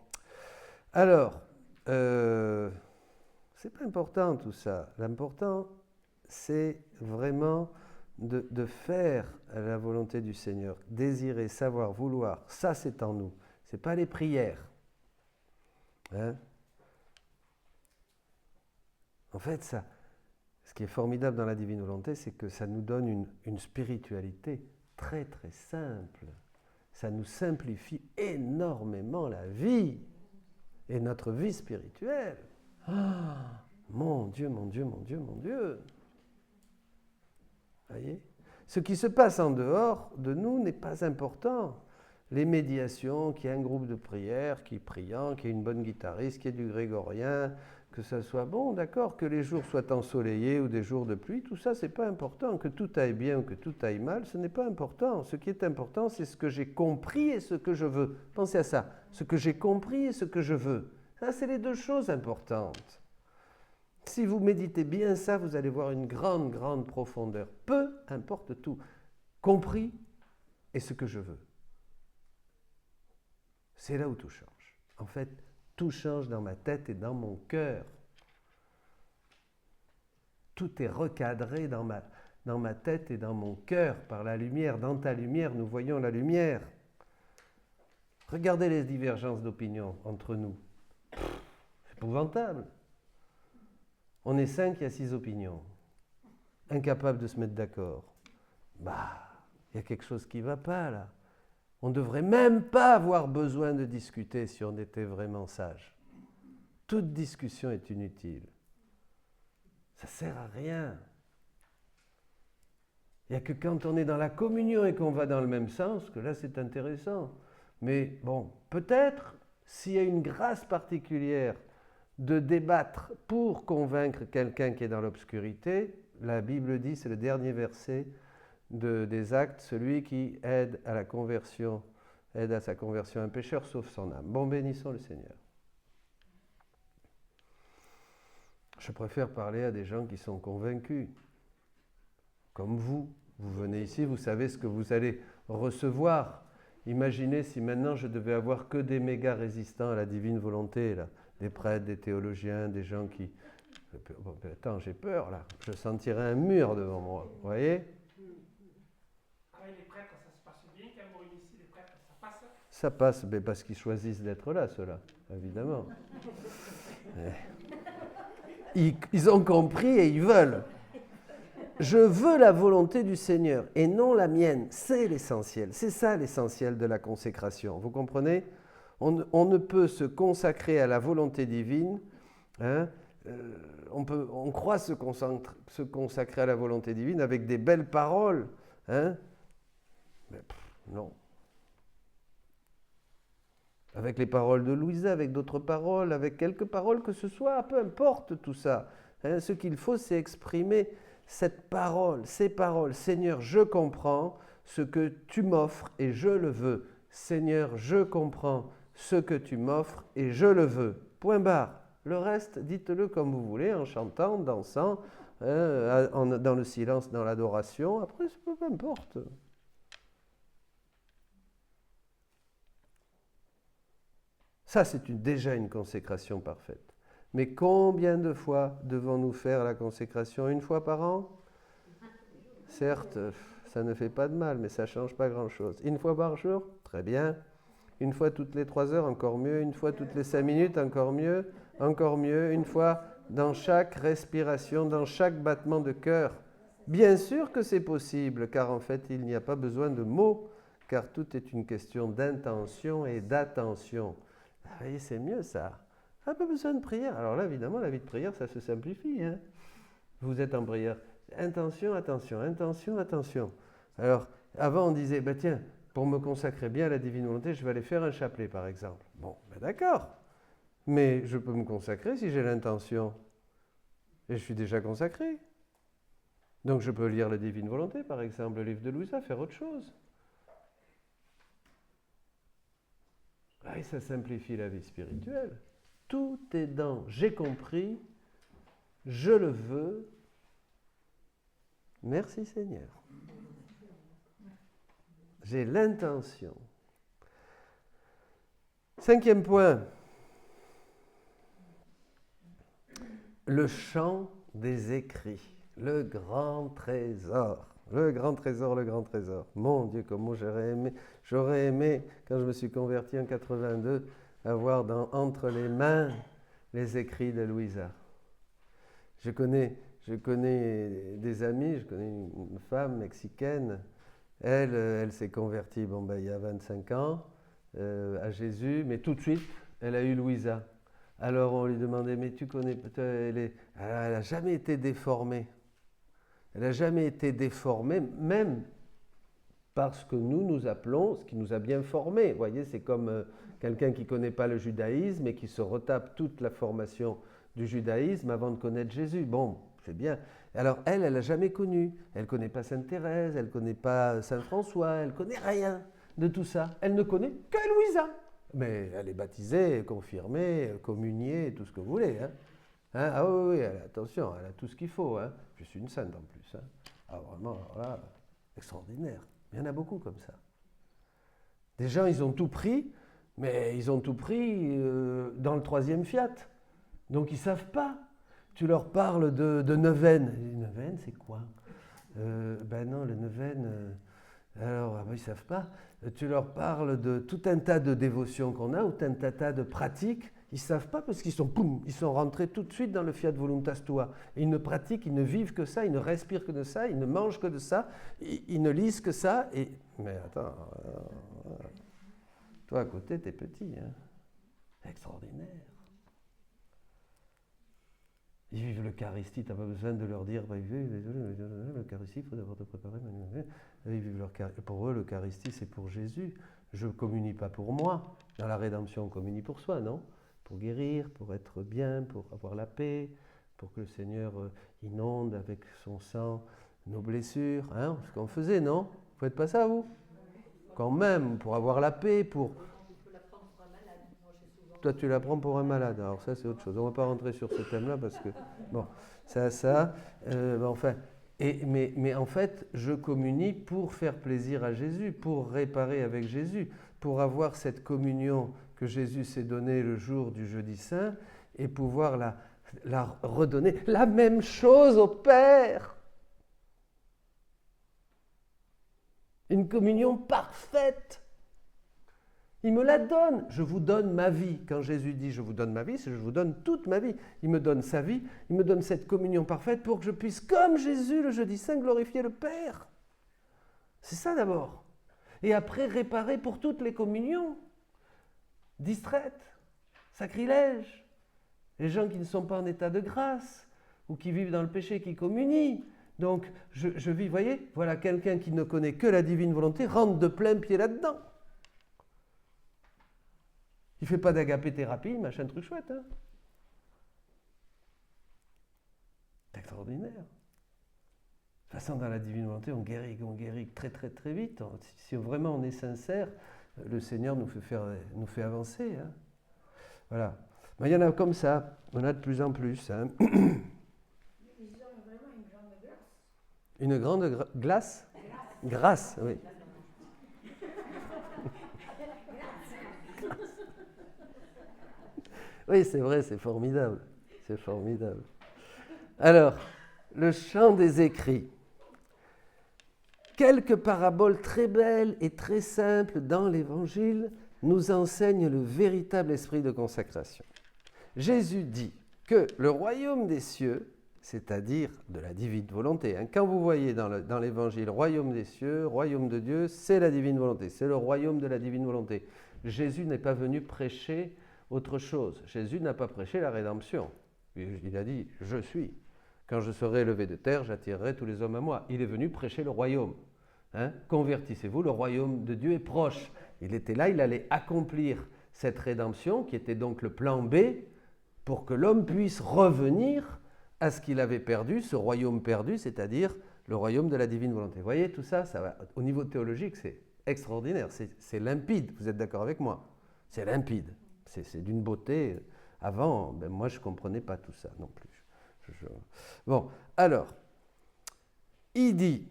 Alors, c'est pas important tout ça. L'important, c'est vraiment de faire la volonté du Seigneur, désirer, savoir, vouloir. Ça, c'est en nous. C'est pas les prières. Hein? En fait, ça, ce qui est formidable dans la divine volonté, c'est que ça nous donne une spiritualité très très simple. Ça nous simplifie énormément la vie et notre vie spirituelle. Ah, mon Dieu. Voyez ? Ce qui se passe en dehors de nous n'est pas important. Les médiations, qu'il y ait un groupe de prière, qu'il y ait priant, qu'il y ait une bonne guitariste, qu'il y ait du grégorien, que ça soit bon, d'accord, que les jours soient ensoleillés ou des jours de pluie, tout ça, c'est pas important. Que tout aille bien ou que tout aille mal, ce n'est pas important. Ce qui est important, c'est ce que j'ai compris et ce que je veux. Pensez à ça. Ce que j'ai compris et ce que je veux. Ça, c'est les deux choses importantes. Si vous méditez bien ça, vous allez voir une grande profondeur. Peu importe tout. Compris et ce que je veux. C'est là où tout change. En fait, tout change dans ma tête et dans mon cœur. Tout est recadré dans ma tête et dans mon cœur par la lumière. Dans ta lumière, nous voyons la lumière. Regardez les divergences d'opinion entre nous. C'est épouvantable. On est 5, il y a 6 opinions. Incapables de se mettre d'accord. Il y a quelque chose qui ne va pas là. On ne devrait même pas avoir besoin de discuter si on était vraiment sage. Toute discussion est inutile. Ça ne sert à rien. Il n'y a que quand on est dans la communion et qu'on va dans le même sens que là c'est intéressant. Mais bon, peut-être s'il y a une grâce particulière de débattre pour convaincre quelqu'un qui est dans l'obscurité, la Bible dit, c'est le dernier verset des Actes, celui qui aide à sa conversion un pécheur sauve son âme. Bon, bénissons le Seigneur. Je préfère parler à des gens qui sont convaincus. Comme vous venez ici, vous savez ce que vous allez recevoir. Imaginez si maintenant je devais avoir que des méga résistants à la divine volonté, là. Des prêtres, des théologiens, des gens qui... Bon, attends, j'ai peur là, je sentirais un mur devant moi, vous voyez ? Avec les prêtres, ça se passe bien, quand vous réunissez les prêtres, ça passe ? Ça passe, mais parce qu'ils choisissent d'être là, ceux-là, évidemment. Ils ont compris et ils veulent. Je veux la volonté du Seigneur et non la mienne, c'est l'essentiel. C'est ça l'essentiel de la consécration, vous comprenez ? On ne peut se consacrer à la volonté divine, hein, on croit se consacrer à la volonté divine avec des belles paroles, hein, mais non. Avec les paroles de Louisa, avec d'autres paroles, avec quelques paroles que ce soit, peu importe tout ça. Hein, ce qu'il faut, c'est exprimer cette parole, ces paroles. Seigneur, je comprends ce que tu m'offres et je le veux. Seigneur, je comprends ce que tu m'offres et je le veux. Point barre. Le reste, dites-le comme vous voulez, en chantant, en dansant, dans le silence, dans l'adoration. Après, peu importe. Ça, c'est déjà une consécration parfaite. Mais combien de fois devons-nous faire la consécration ? Une fois par an ? Certes, ça ne fait pas de mal, mais ça ne change pas grand-chose. Une fois par jour ? Très bien. Une fois toutes les 3 heures, encore mieux. Une fois toutes les 5 minutes, encore mieux. Encore mieux. Une fois dans chaque respiration, dans chaque battement de cœur. Bien sûr que c'est possible, car en fait, il n'y a pas besoin de mots, car tout est une question d'intention et d'attention. Vous voyez, c'est mieux ça. Ah, pas besoin de prière. Alors là, évidemment, la vie de prière, ça se simplifie. Hein. Vous êtes en prière. Intention, attention, intention, attention. Alors, avant, on disait, bah, tiens, pour me consacrer bien à la divine volonté, je vais aller faire un chapelet, par exemple. Bon, ben d'accord. Mais je peux me consacrer si j'ai l'intention. Et je suis déjà consacré. Donc je peux lire la divine volonté, par exemple, le livre de Louisa, faire autre chose. Ah, et ça simplifie la vie spirituelle. Tout est dans j'ai compris, je le veux. Merci Seigneur. J'ai l'intention. 5e point. Le champ des écrits. Le grand trésor. Le grand trésor, le grand trésor. Mon Dieu, comment j'aurais aimé, quand je me suis converti en 82, avoir entre les mains les écrits de Louisa. Je connais des amis, je connais une femme mexicaine. Elle s'est convertie il y a 25 ans à Jésus, mais tout de suite, elle a eu Louisa. Alors on lui demandait, mais tu connais, elle n'a jamais été déformée. Elle n'a jamais été déformée, même parce que nous appelons ce qui nous a bien formés. Vous voyez, c'est comme quelqu'un qui ne connaît pas le judaïsme et qui se retape toute la formation du judaïsme avant de connaître Jésus. Bon, c'est bien. Alors elle n'a jamais connu. Elle ne connaît pas Sainte Thérèse, elle ne connaît pas Saint François, elle ne connaît rien de tout ça. Elle ne connaît que Louisa. Mais elle est baptisée, confirmée, communiée, tout ce que vous voulez. Hein. Ah oui, attention, elle a tout ce qu'il faut. Hein. Je suis une sainte en plus. Hein. Ah vraiment, alors là, extraordinaire. Il y en a beaucoup comme ça. Des gens, ils ont tout pris, mais ils ont tout pris dans le 3e fiat. Donc ils ne savent pas. Tu leur parles de neuvaine. Neuvaine, c'est quoi Ben non, le neuvaine... alors, ils ne savent pas. Tu leur parles de tout un tas de dévotions qu'on a, ou tout un tas de pratiques. Ils ne savent pas parce qu'ils sont rentrés tout de suite dans le fiat voluntas tua. Et ils ne pratiquent, ils ne vivent que ça, ils ne respirent que de ça, ils ne mangent que de ça, ils ne lisent que ça. Mais attends, toi à côté, t'es petit. Hein. Extraordinaire. Ils vivent l'Eucharistie, tu n'as pas besoin de leur dire, l'Eucharistie, il faut d'abord te préparer. Ils vivent pour eux, l'Eucharistie, c'est pour Jésus. Je ne communie pas pour moi. Dans la rédemption, on communie pour soi, non ? Pour guérir, pour être bien, pour avoir la paix, pour que le Seigneur inonde avec son sang nos blessures. Hein, ce qu'on faisait, non ? Vous ne faites pas ça, vous ? Quand même, pour avoir la paix, pour... Toi, tu la prends pour un malade. Alors ça, c'est autre chose. On ne va pas rentrer sur ce thème-là parce que... Bon, enfin... Mais en fait, je communie pour faire plaisir à Jésus, pour réparer avec Jésus, pour avoir cette communion que Jésus s'est donnée le jour du jeudi saint et pouvoir la redonner. La même chose au Père. Une communion parfaite. Il me la donne. Je vous donne ma vie. Quand Jésus dit « je vous donne ma vie », c'est « je vous donne toute ma vie ». Il me donne sa vie, il me donne cette communion parfaite pour que je puisse, comme Jésus le jeudi saint, glorifier le Père. C'est ça d'abord. Et après, réparer pour toutes les communions. Distraites, sacrilèges, les gens qui ne sont pas en état de grâce ou qui vivent dans le péché, qui communient. Donc, je vis, voyez, voilà quelqu'un qui ne connaît que la divine volonté, rentre de plein pied là-dedans. Il ne fait pas d'agapé-thérapie, machin truc chouette. Hein. C'est extraordinaire. De toute façon, dans la divine volonté, on guérit très très très vite. Si vraiment on est sincère, le Seigneur nous fait avancer. Hein. Voilà. Mais il y en a comme ça, on a de plus en plus. Hein. Ils ont vraiment une grande glace. Une grande glace ? Grâce, oui. Oui, c'est vrai, c'est formidable. C'est formidable. Alors, le chant des écrits. Quelques paraboles très belles et très simples dans l'Évangile nous enseignent le véritable esprit de consacration. Jésus dit que le royaume des cieux, c'est-à-dire de la divine volonté, hein, quand vous voyez dans l'Évangile royaume des cieux, royaume de Dieu, c'est la divine volonté, c'est le royaume de la divine volonté. Jésus n'est pas venu prêcher autre chose. Jésus n'a pas prêché la rédemption. Il a dit « Je suis ». Quand je serai élevé de terre, j'attirerai tous les hommes à moi. Il est venu prêcher le royaume. Hein? Convertissez-vous, le royaume de Dieu est proche. Il était là, il allait accomplir cette rédemption, qui était donc le plan B, pour que l'homme puisse revenir à ce qu'il avait perdu, ce royaume perdu, c'est-à-dire le royaume de la divine volonté. Vous voyez, tout ça, au niveau théologique, c'est extraordinaire, c'est limpide. Vous êtes d'accord avec moi? C'est limpide, c'est d'une beauté. Avant, moi, je ne comprenais pas tout ça non plus. Bon, alors, il dit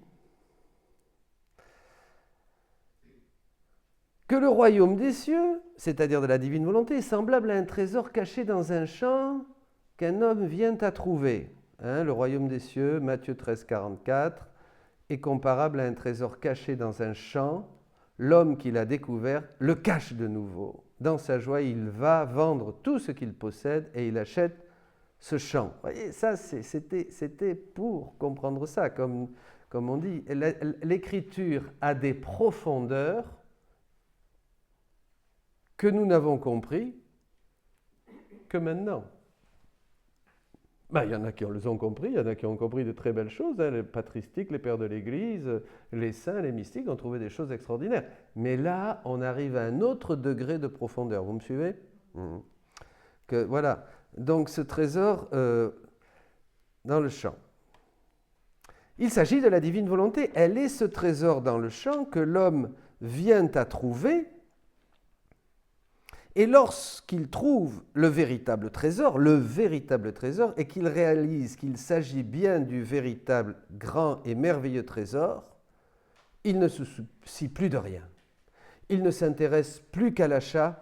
que le royaume des cieux, c'est-à-dire de la divine volonté, est semblable à un trésor caché dans un champ qu'un homme vient à trouver. Hein, le royaume des cieux, Matthieu 13, 44, est comparable à un trésor caché dans un champ. L'homme qui l'a découvert le cache de nouveau. Dans sa joie, il va vendre tout ce qu'il possède et il achète ce champ. Vous voyez, ça, c'était pour comprendre ça. Comme on dit, l'écriture a des profondeurs que nous n'avons compris que maintenant. Il y en a qui les ont compris, il y en a qui ont compris de très belles choses. Hein. Les patristiques, les pères de l'Église, les saints, les mystiques ont trouvé des choses extraordinaires. Mais là, on arrive à un autre degré de profondeur. Vous me suivez? Voilà. Donc ce trésor dans le champ. Il s'agit de la divine volonté. Elle est ce trésor dans le champ que l'homme vient à trouver. Et lorsqu'il trouve le véritable trésor, et qu'il réalise qu'il s'agit bien du véritable grand et merveilleux trésor, il ne se soucie plus de rien. Il ne s'intéresse plus qu'à l'achat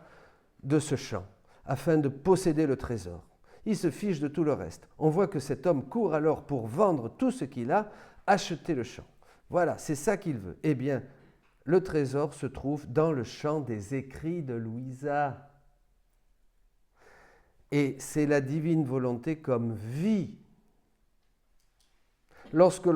de ce champ, afin de posséder le trésor. Il se fiche de tout le reste. On voit que cet homme court alors pour vendre tout ce qu'il a, acheter le champ. Voilà, c'est ça qu'il veut. Eh bien, le trésor se trouve dans le champ des écrits de Louisa. Et c'est la divine volonté comme vie. Lorsque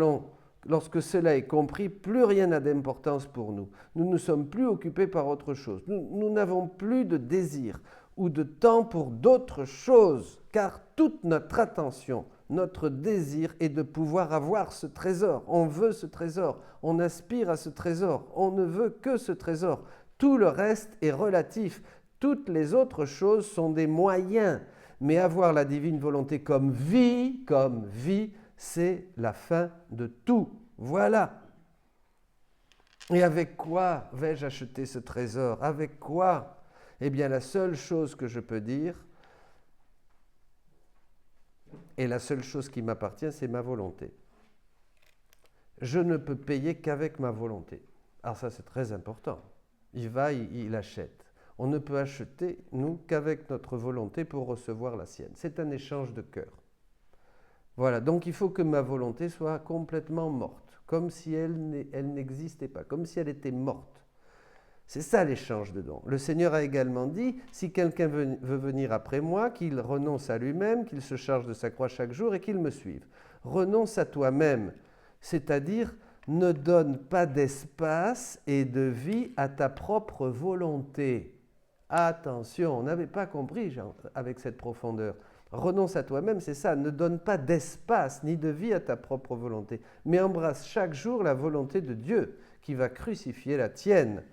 cela est compris, plus rien n'a d'importance pour nous. Nous ne sommes plus occupés par autre chose. Nous n'avons plus de désir ou de temps pour d'autres choses, car toute notre attention, notre désir est de pouvoir avoir ce trésor. On veut ce trésor, on aspire à ce trésor, on ne veut que ce trésor. Tout le reste est relatif. Toutes les autres choses sont des moyens. Mais avoir la divine volonté comme vie, c'est la fin de tout. Voilà. Et avec quoi vais-je acheter ce trésor? Avec quoi? Eh bien, la seule chose que je peux dire, et la seule chose qui m'appartient, c'est ma volonté. Je ne peux payer qu'avec ma volonté. Alors ça, c'est très important. Il achète. On ne peut acheter, nous, qu'avec notre volonté pour recevoir la sienne. C'est un échange de cœur. Voilà, donc il faut que ma volonté soit complètement morte, comme si elle n'existait pas, comme si elle était morte. C'est ça l'échange de dons. Le Seigneur a également dit, si quelqu'un veut venir après moi, qu'il renonce à lui-même, qu'il se charge de sa croix chaque jour et qu'il me suive. Renonce à toi-même, c'est-à-dire ne donne pas d'espace et de vie à ta propre volonté. Attention, on n'avait pas compris avec cette profondeur. Renonce à toi-même, c'est ça, ne donne pas d'espace ni de vie à ta propre volonté, mais embrasse chaque jour la volonté de Dieu qui va crucifier la tienne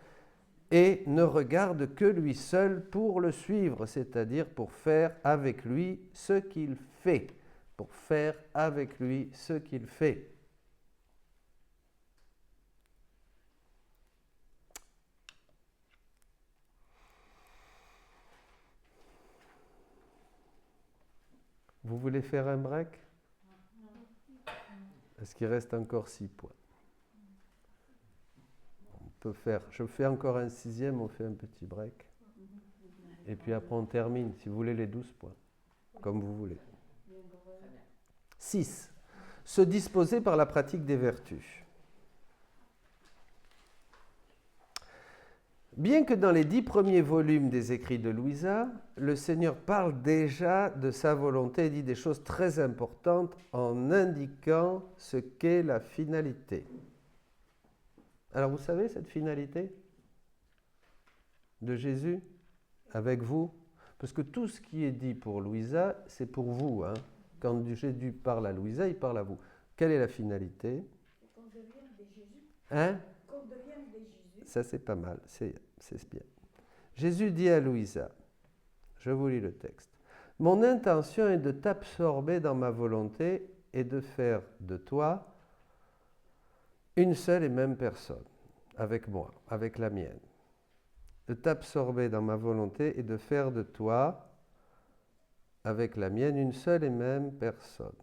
et ne regarde que lui seul pour le suivre, c'est-à-dire pour faire avec lui ce qu'il fait. Pour faire avec lui ce qu'il fait. Vous voulez faire un break? Est-ce qu'il reste encore 6 points? On peut faire, je fais encore un 6e, on fait un petit break. Et puis après on termine, si vous voulez les 12 points, comme vous voulez. 6. Se disposer par la pratique des vertus. Bien que dans les 10 premiers volumes des écrits de Louisa, le Seigneur parle déjà de sa volonté et dit des choses très importantes en indiquant ce qu'est la finalité. Alors vous savez cette finalité de Jésus avec vous? Parce que tout ce qui est dit pour Louisa, c'est pour vous. Hein. Quand Jésus parle à Louisa, il parle à vous. Quelle est la finalité? Qu'on devienne des Jésus. Hein? Qu'on devienne des Jésus. Ça, c'est pas mal. C'est bien. Jésus dit à Louisa, je vous lis le texte, « Mon intention est de t'absorber dans ma volonté et de faire de toi une seule et même personne, avec moi, avec la mienne. De t'absorber dans ma volonté et de faire de toi, avec la mienne, une seule et même personne,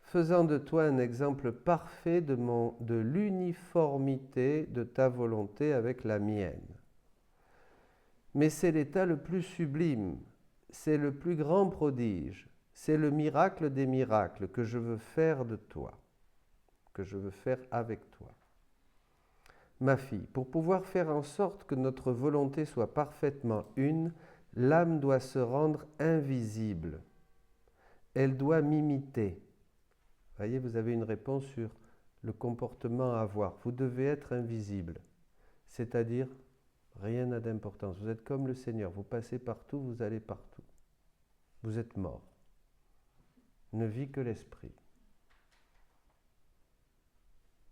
faisant de toi un exemple parfait de l'uniformité de ta volonté avec la mienne. Mais c'est l'état le plus sublime, c'est le plus grand prodige, c'est le miracle des miracles que je veux faire de toi, que je veux faire avec toi. Ma fille, pour pouvoir faire en sorte que notre volonté soit parfaitement une, l'âme doit se rendre invisible. Elle doit m'imiter. » Voyez, vous avez une réponse sur le comportement à avoir. Vous devez être invisible, c'est-à-dire rien n'a d'importance. Vous êtes comme le Seigneur, vous passez partout, vous allez partout. Vous êtes mort. Ne vit que l'esprit.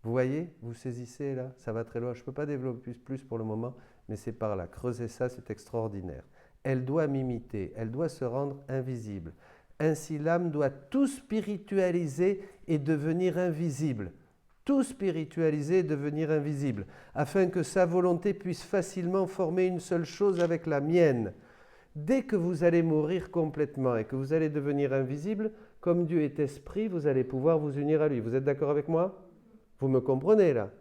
Vous voyez, vous saisissez là, ça va très loin. Je ne peux pas développer plus pour le moment, mais c'est par là. Creusez ça, c'est extraordinaire. Elle doit m'imiter, elle doit se rendre invisible. Ainsi l'âme doit tout spiritualiser et devenir invisible. Tout spiritualiser et devenir invisible, afin que sa volonté puisse facilement former une seule chose avec la mienne. Dès que vous allez mourir complètement et que vous allez devenir invisible, comme Dieu est esprit, vous allez pouvoir vous unir à lui. Vous êtes d'accord avec moi? Vous me comprenez là?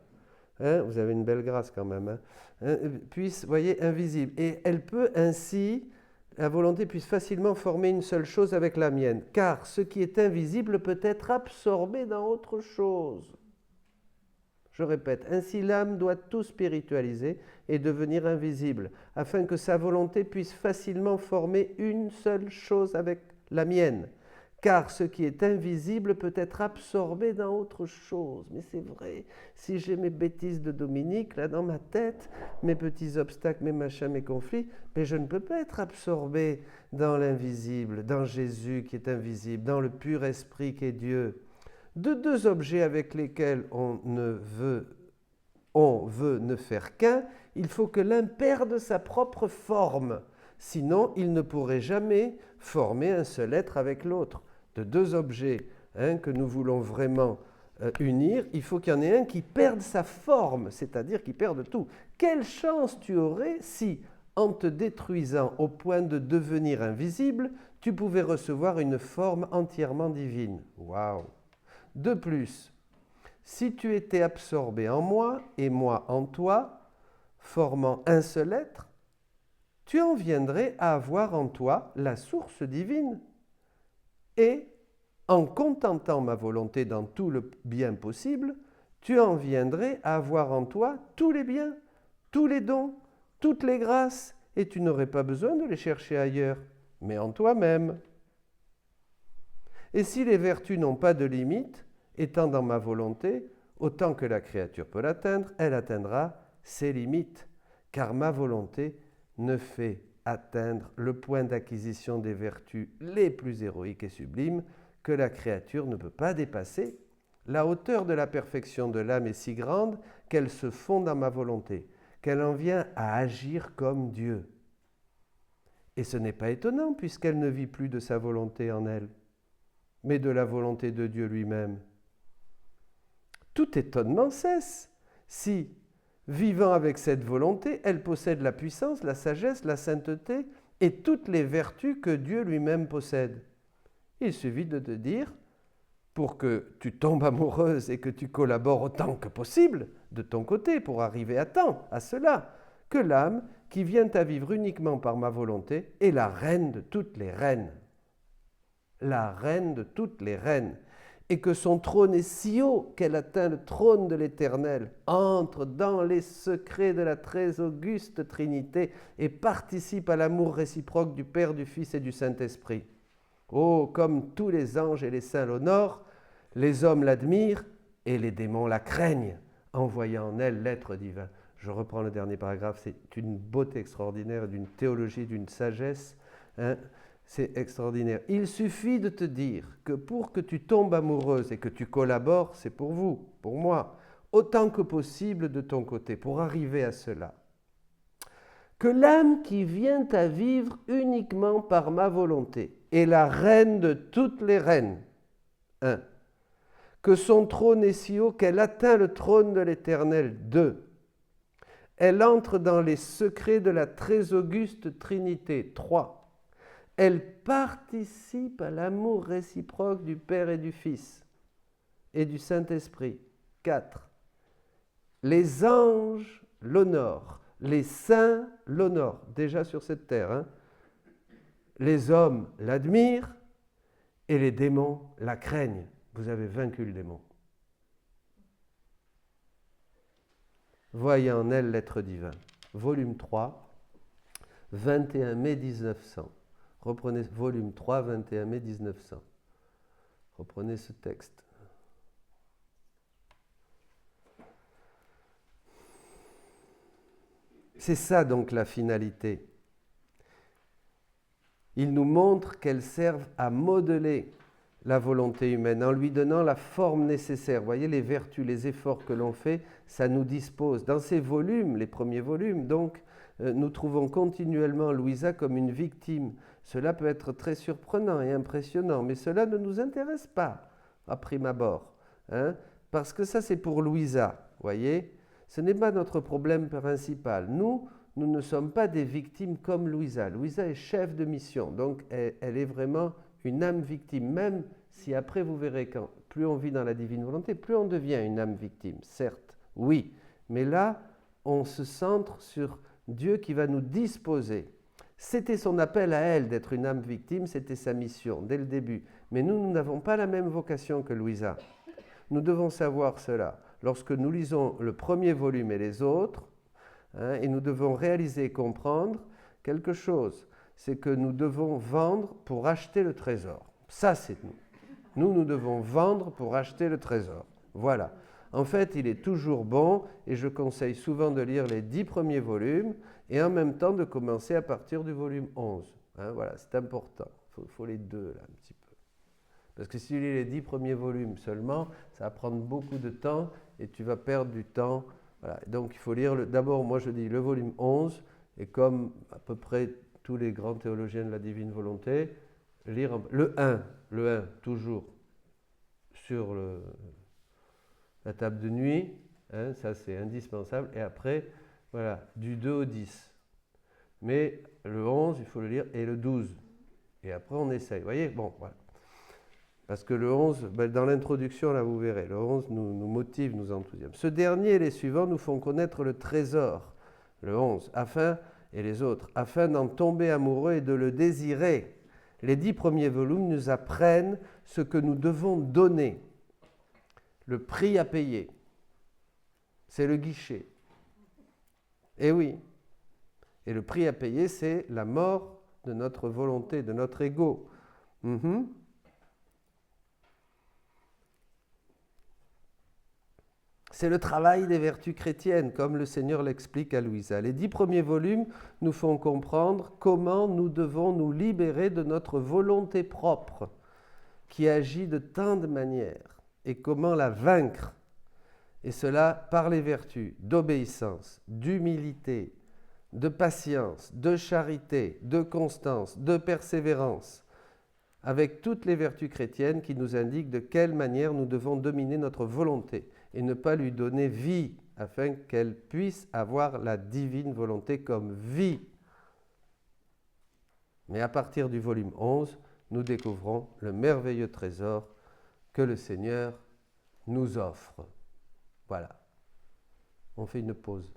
Hein? Vous avez une belle grâce quand même. Hein? Puisse, voyez, invisible. Et elle peut ainsi, la volonté puisse facilement former une seule chose avec la mienne. Car ce qui est invisible peut être absorbé dans autre chose. Je répète, ainsi l'âme doit tout spiritualiser et devenir invisible, afin que sa volonté puisse facilement former une seule chose avec la mienne. Car ce qui est invisible peut être absorbé dans autre chose. Mais c'est vrai, si j'ai mes bêtises de Dominique, là dans ma tête, mes petits obstacles, mes machins, mes conflits, mais je ne peux pas être absorbé dans l'invisible, dans Jésus qui est invisible, dans le pur esprit qui est Dieu. De deux objets avec lesquels on veut ne faire qu'un, il faut que l'un perde sa propre forme. Sinon, il ne pourrait jamais former un seul être avec l'autre. De deux objets que nous voulons vraiment unir, il faut qu'il y en ait un qui perde sa forme, c'est-à-dire qui perde tout. Quelle chance tu aurais si, en te détruisant au point de devenir invisible, tu pouvais recevoir une forme entièrement divine. Waouh! De plus, si tu étais absorbé en moi et moi en toi, formant un seul être, tu en viendrais à avoir en toi la source divine. Et, en contentant ma volonté dans tout le bien possible, tu en viendrais à avoir en toi tous les biens, tous les dons, toutes les grâces, et tu n'aurais pas besoin de les chercher ailleurs, mais en toi-même. Et si les vertus n'ont pas de limite, étant dans ma volonté, autant que la créature peut l'atteindre, elle atteindra ses limites, car ma volonté ne fait atteindre le point d'acquisition des vertus les plus héroïques et sublimes que la créature ne peut pas dépasser. La hauteur de la perfection de l'âme est si grande qu'elle se fond dans ma volonté, qu'elle en vient à agir comme Dieu. Et ce n'est pas étonnant puisqu'elle ne vit plus de sa volonté en elle, mais de la volonté de Dieu lui-même. Tout étonnement cesse si, vivant avec cette volonté, elle possède la puissance, la sagesse, la sainteté et toutes les vertus que Dieu lui-même possède. Il suffit de te dire, pour que tu tombes amoureuse et que tu collabores autant que possible de ton côté pour arriver à temps à cela, que l'âme qui vient à vivre uniquement par ma volonté est la reine de toutes les reines. La reine de toutes les reines. Et que son trône est si haut qu'elle atteint le trône de l'Éternel, entre dans les secrets de la très auguste Trinité et participe à l'amour réciproque du Père, du Fils et du Saint-Esprit. Oh, comme tous les anges et les saints l'honorent, les hommes l'admirent et les démons la craignent, en voyant en elle l'être divin. Je reprends le dernier paragraphe, c'est une beauté extraordinaire, d'une théologie, d'une sagesse Hein, c'est extraordinaire. Il suffit de te dire que pour que tu tombes amoureuse et que tu collabores, c'est pour vous, pour moi, autant que possible de ton côté, pour arriver à cela. Que l'âme qui vient à vivre uniquement par ma volonté est la reine de toutes les reines. 1. Que son trône est si haut qu'elle atteint le trône de l'Éternel. 2. Elle entre dans les secrets de la très auguste Trinité. 3. Elle participe à l'amour réciproque du Père et du Fils et du Saint-Esprit. 4. Les anges l'honorent, les saints l'honorent, déjà sur cette terre. Hein. Les hommes l'admirent et les démons la craignent. Vous avez vaincu le démon. Voyez en elle l'être divin. Volume 3, 21 mai 1900. Reprenez volume 3, 21 mai 1900. Reprenez ce texte. C'est ça donc la finalité. Il nous montre qu'elles servent à modeler la volonté humaine en lui donnant la forme nécessaire. Vous voyez, les vertus, les efforts que l'on fait, ça nous dispose. Dans ces volumes, les premiers volumes, donc, nous trouvons continuellement Louisa comme une victime. Cela peut être très surprenant et impressionnant, mais cela ne nous intéresse pas à prime abord. Hein, parce que ça, c'est pour Louisa, voyez. Ce n'est pas notre problème principal. Nous ne sommes pas des victimes comme Louisa. Louisa est chef de mission, donc elle est vraiment une âme victime, même si après vous verrez quand plus on vit dans la divine volonté, plus on devient une âme victime, certes, oui. Mais là, on se centre sur Dieu qui va nous disposer. C'était son appel à elle d'être une âme victime, c'était sa mission dès le début. Mais nous n'avons pas la même vocation que Louisa. Nous devons savoir cela. Lorsque nous lisons le premier volume et les autres, hein, et nous devons réaliser et comprendre quelque chose, c'est que nous devons vendre pour acheter le trésor. Ça, c'est nous. Nous devons vendre pour acheter le trésor. Voilà. En fait, il est toujours bon, et je conseille souvent de lire les 10 premiers volumes, et en même temps de commencer à partir du volume 11. Hein, voilà, c'est important. Il faut les deux, là, un petit peu. Parce que si tu lis les 10 premiers volumes seulement, ça va prendre beaucoup de temps, et tu vas perdre du temps. Voilà. Donc il faut lire, d'abord, moi je dis le volume 11, et comme à peu près tous les grands théologiens de la divine volonté, lire le 1, toujours sur la table de nuit, hein, ça c'est indispensable, et après, voilà, du 2 au 10. Mais le 11, il faut le lire, et le 12. Et après on essaye, vous voyez, bon, voilà. Parce que le 11, ben dans l'introduction, là vous verrez, le 11 nous motive, nous enthousiasme. Ce dernier et les suivants nous font connaître le trésor, le 11, et les autres, afin d'en tomber amoureux et de le désirer. Les 10 premiers volumes nous apprennent ce que nous devons donner, le prix à payer. C'est le guichet. Et oui. Et le prix à payer, c'est la mort de notre volonté, de notre ego. C'est le travail des vertus chrétiennes, comme le Seigneur l'explique à Louisa. Les 10 premiers volumes nous font comprendre comment nous devons nous libérer de notre volonté propre, qui agit de tant de manières, et comment la vaincre. Et cela par les vertus d'obéissance, d'humilité, de patience, de charité, de constance, de persévérance, avec toutes les vertus chrétiennes qui nous indiquent de quelle manière nous devons dominer notre volonté et ne pas lui donner vie, afin qu'elle puisse avoir la divine volonté comme vie. Mais à partir du volume 11, nous découvrons le merveilleux trésor que le Seigneur nous offre. Voilà. On fait une pause.